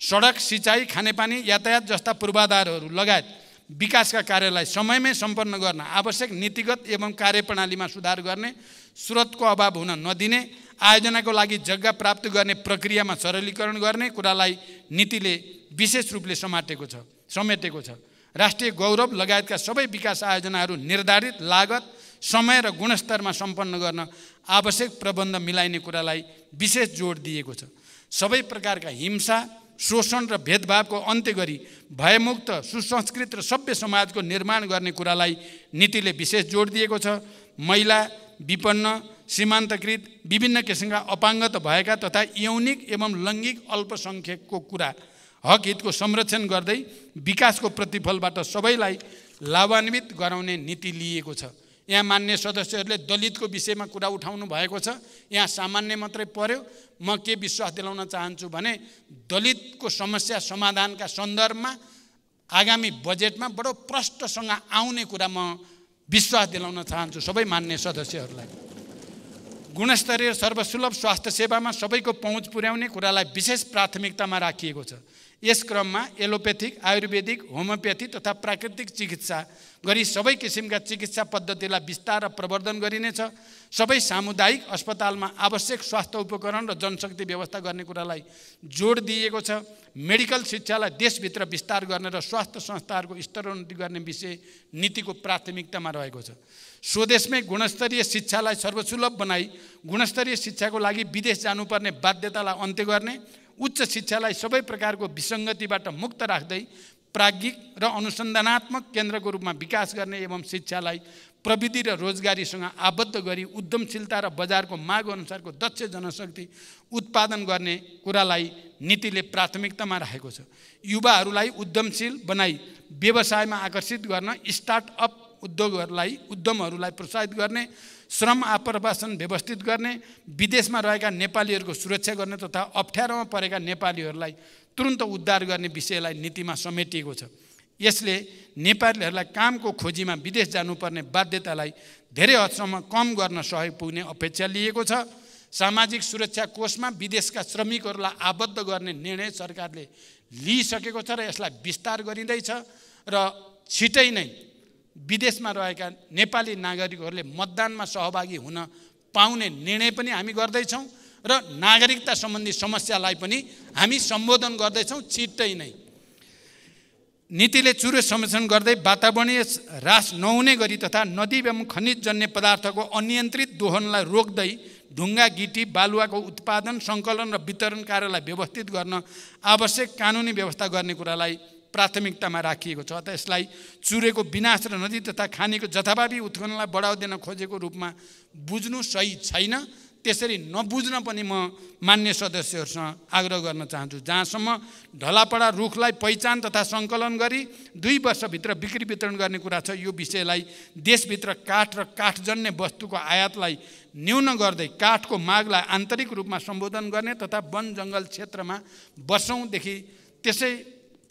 सडक, सिँचाइ, खानेपानी, यातायात जस्ता पूर्वाधारहरू लगायत विकासका कार्यलाई समयमै सम्पन्न गर्न आवश्यक नीतिगत एवं कार्यप्रणालीमा सुधार गर्ने, स्रोतको अभाव हुन नदिने, आयोजनाको लागि जग्गा प्राप्त गर्ने प्रक्रियामा सरलीकरण गर्ने कुरालाई नीतिले विशेष रूपले समेटेको छ। राष्ट्रिय गौरव लगायतका सबै विकास आयोजनाहरू निर्धारित लागत, समय र गुणस्तरमा सम्पन्न गर्न आवश्यक प्रबन्ध मिलाइने कुरालाई विशेष जोड दिएको छ। सबै प्रकारका हिंसा, शोषण र भेदभावको अन्त्य गरी भयमुक्त, सुसंस्कृत र सभ्य समाजको निर्माण गर्ने कुरालाई नीतिले विशेष जोड दिएको छ। महिला, विपन्न, सीमान्तकृत, विभिन्न किसिमका अपाङ्गता भएका तथा यौनिक एवं लैङ्गिक अल्पसङ्ख्यकको हक हितको संरक्षण गर्दै विकासको प्रतिफलबाट सबैलाई लाभान्वित गराउने नीति लिएको छ। यहाँ मान्य सदस्यहरूले दलितको विषयमा कुरा उठाउनु भएको छ। यहाँ सामान्य मात्रै पर्यो। म के विश्वास दिलाउन चाहन्छु भने दलितको समस्या समाधानका सन्दर्भमा आगामी बजेटमा बडो प्रष्टसँग आउने कुरा म विश्वास दिलाउन चाहन्छु सबै मान्य सदस्यहरूलाई। गुणस्तरीय सर्वसुलभ स्वास्थ्य सेवामा सबैको पहुँच पुर्याउने कुरालाई विशेष प्राथमिकतामा राखिएको छ। यस क्रममा एलोपेथिक, आयुर्वेदिक, होमियोप्याथी तथा प्राकृतिक चिकित्सा गरी सबै किसिमका चिकित्सा पद्धतिलाई विस्तार र प्रवर्धन गरिनेछ। सबै सामुदायिक अस्पतालमा आवश्यक स्वास्थ्य उपकरण र जनशक्ति व्यवस्था गर्ने कुरालाई जोड दिएको छ। मेडिकल शिक्षालाई देशभित्र विस्तार गर्ने र स्वास्थ्य संस्थाहरूको स्तरोन्नति गर्ने विषय नीतिको प्राथमिकतामा रहेको छ। स्वदेशमै गुणस्तरीय शिक्षालाई सर्वसुलभ बनाई गुणस्तरीय शिक्षाको लागि विदेश जानुपर्ने बाध्यतालाई अन्त्य गर्ने, उच्च शिक्षालाई सबै प्रकारको विसङ्गतिबाट मुक्त राख्दै प्राज्ञिक र अनुसन्धानात्मक केन्द्रको रूपमा विकास गर्ने एवं शिक्षालाई प्रविधि र रोजगारीसँग आबद्ध गरी उद्यमशीलता र बजारको माग अनुसारको दक्ष जनशक्ति उत्पादन गर्ने कुरालाई नीतिले प्राथमिकतामा राखेको छ। युवाहरूलाई उद्यमशील बनाई व्यवसायमा आकर्षित गर्न, स्टार्टअप उद्यमहरूलाई प्रोत्साहित गर्ने, श्रम आप्रवासन व्यवस्थित गर्ने, विदेशमा रहेका नेपालीहरूको सुरक्षा गर्ने तथा अप्ठ्यारोमा परेका नेपालीहरूलाई तुरुन्त उद्धार गर्ने विषयलाई नीतिमा समेटिएको छ। यसले नेपालीहरूलाई कामको खोजीमा विदेश जानुपर्ने बाध्यतालाई धेरै हदसम्म कम गर्न सहयोग पुग्ने अपेक्षा लिएको छ। सामाजिक सुरक्षा कोषमा विदेशका श्रमिकहरूलाई आबद्ध गर्ने निर्णय सरकारले लिइसकेको छ र यसलाई विस्तार गरिँदैछ र छिटै नै विदेशमा रहेका नेपाली नागरिकहरूले मतदानमा सहभागी हुन पाउने निर्णय पनि हामी गर्दैछौँ र नागरिकता सम्बन्धी समस्यालाई पनि हामी सम्बोधन गर्दैछौँ छिट्टै नै। नीतिले चुरो संरक्षण गर्दै वातावरणीय ह्रास नहुने गरी तथा नदी एवं खनिजजन्य पदार्थको अनियन्त्रित दोहनलाई रोक्दै ढुङ्गा, गिटी, बालुवाको उत्पादन, सङ्कलन र वितरण कार्यलाई व्यवस्थित गर्न आवश्यक कानुनी व्यवस्था गर्ने कुरालाई प्राथमिकतामा राखिएको छ। अतः यसलाई चुरेको विनाश र नदी तथा खानीको जथाभावी उत्खननलाई बढावा दिन खोजेको रूपमा बुझ्नु सही छैन। त्यसरी नबुझ्न पनि म मान्य सदस्यहरूसँग आग्रह गर्न चाहन्छु। जहाँसम्म ढलापडा रुखलाई पहिचान तथा सङ्कलन गरी 2 वर्षभित्र बिक्री वितरण गर्ने कुरा छ, यो विषयलाई देशभित्र काठ र काठजन्य वस्तुको आयातलाई न्यून गर्दै काठको मागलाई आन्तरिक रूपमा सम्बोधन गर्ने तथा वन जङ्गल क्षेत्रमा वर्षौँदेखि त्यसै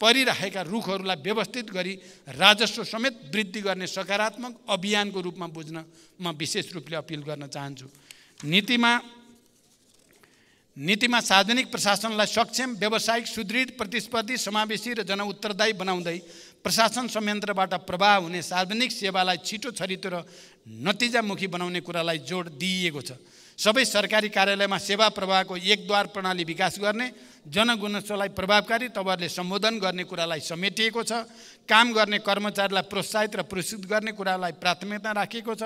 परिरहेका रुखहरूलाई व्यवस्थित गरी राजस्व समेत वृद्धि गर्ने सकारात्मक अभियानको रूपमा बुझ्न म विशेष रूपले अपिल गर्न चाहन्छु। नीतिमा सार्वजनिक प्रशासनलाई सक्षम, व्यावसायिक, सुदृढ, प्रतिस्पर्धी, समावेशी र जनउत्तरदायी बनाउँदै प्रशासन संयन्त्रबाट प्रवाह हुने सार्वजनिक सेवालाई छिटो छरितो र नतिजामुखी बनाउने कुरालाई जोड दिइएको छ। सबै सरकारी कार्यालयमा सेवा प्रवाहको एकद्वार प्रणाली विकास गर्ने, जनगुनासोलाई प्रभावकारी तवरले सम्बोधन गर्ने कुरालाई समेटिएको छ। काम गर्ने कर्मचारीलाई प्रोत्साहित र पुरस्कृत गर्ने कुरालाई प्राथमिकता राखिएको छ।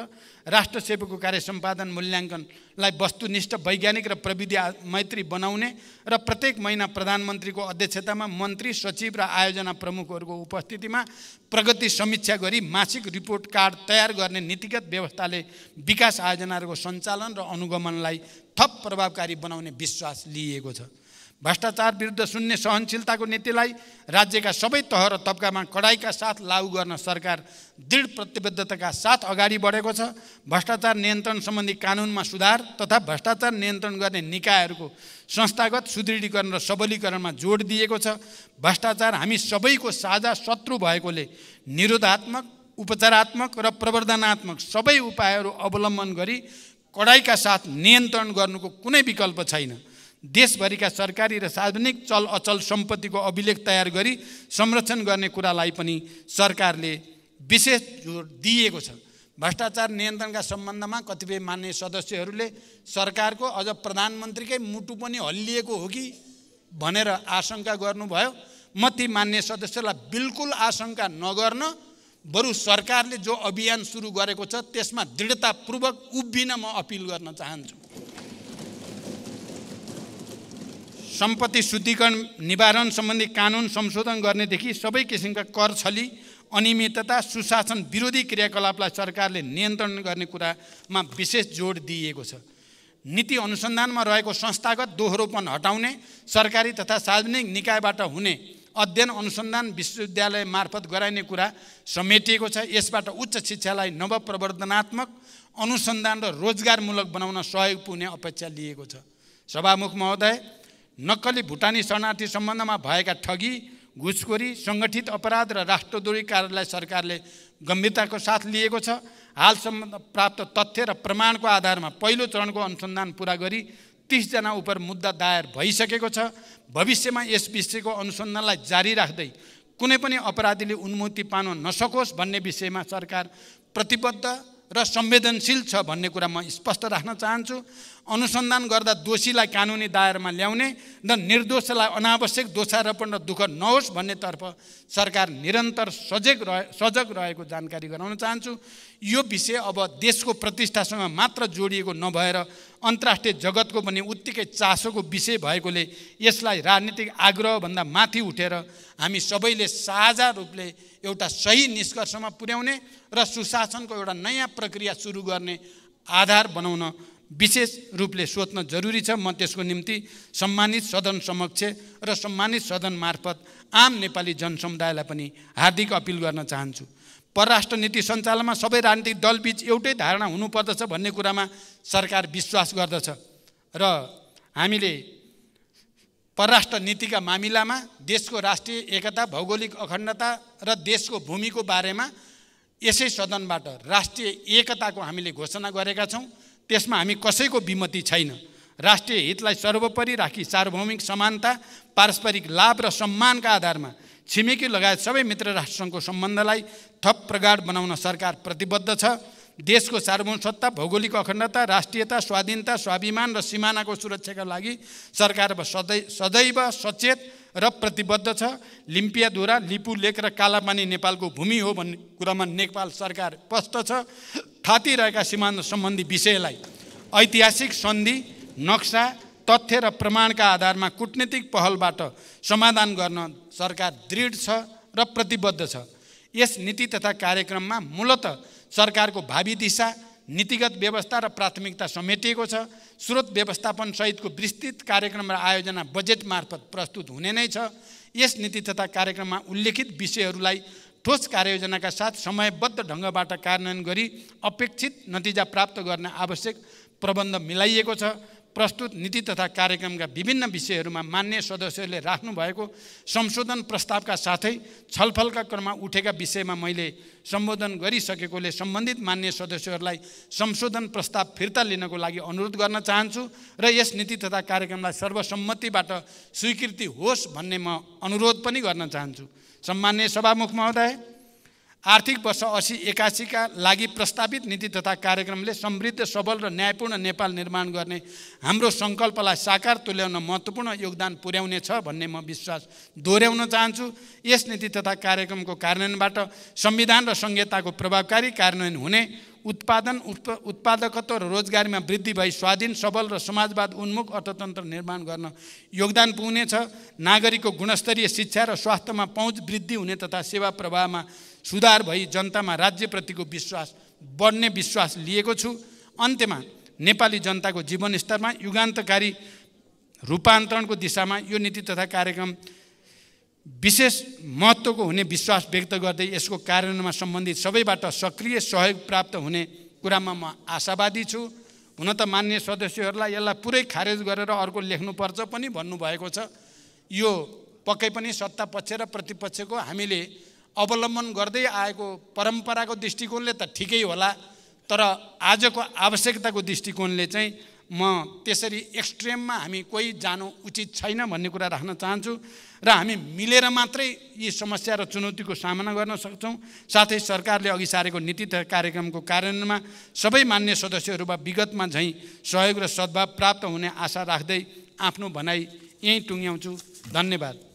राष्ट्र सेवाको कार्य सम्पादन मूल्याङ्कनलाई वस्तुनिष्ठ, वैज्ञानिक र प्रविधि मैत्री बनाउने र प्रत्येक महिना प्रधानमन्त्रीको अध्यक्षतामा मन्त्री, सचिव र आयोजना प्रमुखहरूको उपस्थितिमा प्रगति समीक्षा गरी मासिक रिपोर्ट कार्ड तयार गर्ने नीतिगत व्यवस्थाले विकास आयोजनाहरूको सञ्चालन र अनुगमनलाई थप प्रभावकारी बनाउने विश्वास लिएको छ। भ्रष्टाचार विरुद्ध शून्य सहनशीलताको नीतिलाई राज्यका सबै तह र तबकामा कडाइका साथ लागू गर्न सरकार दृढ प्रतिबद्धताका साथ अगाडि बढेको छ। भ्रष्टाचार नियन्त्रण सम्बन्धी कानुनमा सुधार तथा भ्रष्टाचार नियन्त्रण गर्ने निकायहरूको संस्थागत सुदृढीकरण र सबलीकरणमा जोड दिएको छ। भ्रष्टाचार हामी सबैको साझा शत्रु भएकोले निरोधात्मक, उपचारात्मक र प्रवर्धनात्मक सबै उपायहरू अवलम्बन गरी कडाइका साथ नियन्त्रण गर्नुको कुनै विकल्प छैन। देशभरिका सरकारी र सार्वजनिक चल अचल सम्पत्तिको अभिलेख तयार गरी संरक्षण गर्ने कुरालाई पनि सरकारले विशेष जोड दिएको छ। भ्रष्टाचार नियन्त्रणका सम्बन्धमा कतिपय मान्य सदस्यहरूले सरकारको अझ प्रधानमन्त्रीकै मुटु पनि हल्लिएको हो कि भनेर आशंका गर्नुभयो। म ती मान्य सदस्यलाई बिल्कुल आशंका नगर्न, बरु सरकारले जो अभियान सुरु गरेको छ त्यसमा दृढतापूर्वक उभिन म अपिल गर्न चाहन्छु। सम्पत्ति शुद्धिकरण निवारण सम्बन्धी कानुन संशोधन गर्नेदेखि सबै किसिमका कर छली, अनियमितता, सुशासन विरोधी क्रियाकलापलाई सरकारले नियन्त्रण गर्ने कुरामा विशेष जोड दिएको छ। नीति अनुसन्धानमा रहेको संस्थागत दोहोरोपन हटाउने, सरकारी तथा सार्वजनिक निकायबाट हुने अध्ययन अनुसन्धान विश्वविद्यालय मार्फत गराइने कुरा समेटिएको छ। यसबाट उच्च शिक्षालाई नवप्रवर्धनात्मक, अनुसन्धान र रोजगारमूलक बनाउन सहयोग पुग्ने अपेक्षा लिएको छ। सभामुख महोदय, नक्कली भुटानी शरणार्थी सम्बन्धमा भएका ठगी, घुसखोरी, सङ्गठित अपराध र राष्ट्रद्रोही कार्यलाई सरकारले गम्भीरताको साथ लिएको छ। हालसम्म प्राप्त तथ्य र प्रमाणको आधारमा पहिलो चरणको अनुसन्धान पुरा गरी 30 जना उप मुद्दा दायर भइसकेको छ। भविष्यमा यस विषयको अनुसन्धानलाई जारी राख्दै कुनै पनि अपराधीले उन्मुक्ति पाउन नसकोस् भन्ने विषयमा सरकार प्रतिबद्ध र संवेदनशील छ भन्ने कुरा म स्पष्ट राख्न चाहन्छु। अनुसन्धान गर्दा दोषीलाई कानुनी दायरामा ल्याउने र निर्दोषलाई अनावश्यक दोषारोपण र दुःख नहोस् भन्नेतर्फ सरकार निरन्तर सजग रहेको जानकारी गराउन चाहन्छु। यो विषय अब देशको प्रतिष्ठासँग मात्र जोडिएको नभएर अन्तर्राष्ट्रिय जगतको पनि उत्तिकै चासोको विषय भएकोले यसलाई राजनीतिक आग्रहभन्दा माथि उठेर हामी सबैले साझा रूपले एउटा सही निष्कर्षमा पुर्याउने र सुशासनको एउटा नयाँ प्रक्रिया सुरु गर्ने आधार बनाउन विशेष रूपले सोच्न जरुरी छ। म त्यसको निम्ति सम्मानित सदन समक्ष र सम्मानित सदन मार्फत आम नेपाली जनसमुदायलाई पनि हार्दिक अपिल गर्न चाहन्छु। परराष्ट्र नीति सञ्चालनमा सबै राजनीतिक दलबीच एउटै धारणा हुनुपर्दछ भन्ने कुरामा सरकार विश्वास गर्दछ र हामीले परराष्ट्र नीतिका मामिलामा देशको राष्ट्रिय एकता, भौगोलिक अखण्डता र देशको भूमिको बारेमा यसै सदनबाट राष्ट्रिय एकताको हामीले घोषणा गरेका छौँ। त्यसमा हामी कसैको विमति छैन। राष्ट्रिय हितलाई सर्वोपरि राखी सार्वभौमिक समानता, पारस्परिक लाभ र सम्मानका आधारमा छिमेकी लगायत सबै मित्र राष्ट्रसँगको सम्बन्धलाई थप प्रगाढ बनाउन सरकार प्रतिबद्ध छ। देशको सार्वभौमसत्ता, भौगोलिक अखण्डता, राष्ट्रियता, स्वाधीनता, स्वाभिमान र सिमानाको सुरक्षाका लागि सरकार सदैव सचेत र प्रतिबद्ध छ। लिम्पियाधुरा, लिपुलेक र कालापानी नेपालको भूमि हो भन्ने कुरामा नेपाल सरकार स्पष्ट छ। थातिरहेका सीमान्त सम्बन्धी विषयलाई ऐतिहासिक सन्धि, नक्सा, तथ्य र प्रमाणका आधारमा कूटनीतिक पहलबाट समाधान गर्न सरकार दृढ छ र प्रतिबद्ध छ। यस नीति तथा कार्यक्रममा मूलतः सरकारको भावी दिशा, नीतिगत व्यवस्था र प्राथमिकता समेटिएको छ। स्रोत व्यवस्थापन सहितको विस्तृत कार्यक्रम र आयोजना बजेट मार्फत प्रस्तुत हुने नै छ। यस नीति तथा कार्यक्रममा उल्लेखित विषयहरूलाई ठोस कार्ययोजनाका साथ समयबद्ध ढङ्गबाट कार्यान्वयन गरी अपेक्षित नतिजा प्राप्त गर्न आवश्यक प्रबन्ध मिलाइएको छ। प्रस्तुत नीति तथा कार्यक्रमका विभिन्न विषयहरूमा मान्य सदस्यहरूले राख्नुभएको संशोधन प्रस्तावका साथै छलफलका क्रममा उठेका विषयमा मैले सम्बोधन गरिसकेकोले सम्बन्धित मान्य सदस्यहरूलाई संशोधन प्रस्ताव फिर्ता लिनको लागि अनुरोध गर्न चाहन्छु र यस नीति तथा कार्यक्रमलाई सर्वसम्मतिबाट स्वीकृति होस् भन्ने म अनुरोध पनि गर्न चाहन्छु। सम्माननीय सभामुख महोदय, आर्थिक वर्ष 80-81 का लागि प्रस्तावित नीति तथा कार्यक्रमले समृद्ध, सबल र न्यायपूर्ण नेपाल निर्माण गर्ने हाम्रो सङ्कल्पलाई साकार तुल्याउन महत्त्वपूर्ण योगदान पुर्याउनेछ भन्ने म विश्वास दोहोऱ्याउन चाहन्छु। यस नीति तथा कार्यक्रमको कार्यान्वयनबाट संविधान र संहिताको प्रभावकारी कार्यान्वयन हुने, उत्पादकत्व र रोजगारीमा वृद्धि भई स्वाधीन, सबल र समाजवाद उन्मुख अर्थतन्त्र निर्माण गर्न योगदान पुग्नेछ। नागरिकको गुणस्तरीय शिक्षा र स्वास्थ्यमा पहुँच वृद्धि हुने तथा सेवा प्रवाहमा सुधार भई जनतामा राज्यप्रतिको विश्वास बढ्ने विश्वास लिएको छु। अन्त्यमा नेपाली जनताको जीवनस्तरमा युगान्तकारी रूपान्तरणको दिशामा यो नीति तथा कार्यक्रम विशेष महत्त्वको हुने विश्वास व्यक्त गर्दै यसको कार्यान्वयनमा सम्बन्धित सबैबाट सक्रिय सहयोग प्राप्त हुने कुरामा म आशावादी छु। हुन त मान्य सदस्यहरूलाई यसलाई पुरै खारेज गरेर अर्को लेख्नुपर्छ पनि भन्नुभएको छ। यो पक्कै पनि सत्ता पक्ष र प्रतिपक्षको हामीले अवलम्बन गर्दै आएको परम्पराको दृष्टिकोणले त ठिकै होला, तर आजको आवश्यकताको दृष्टिकोणले चाहिँ म त्यसरी एक्सट्रिममा हामी कोही जानु उचित छैन भन्ने कुरा राख्न चाहन्छु र हामी मिलेर मात्रै यी समस्या र चुनौतीको सामना गर्न सक्छौँ। साथै सरकारले अघि सारेको नीति तथा कार्यक्रमको कार्यान्वयनमा सबै मान्य सदस्यहरूमा विगतमा झैँ सहयोग र सद्भाव प्राप्त हुने आशा राख्दै आफ्नो भनाइ यहीँ टुङ्ग्याउँछु। धन्यवाद।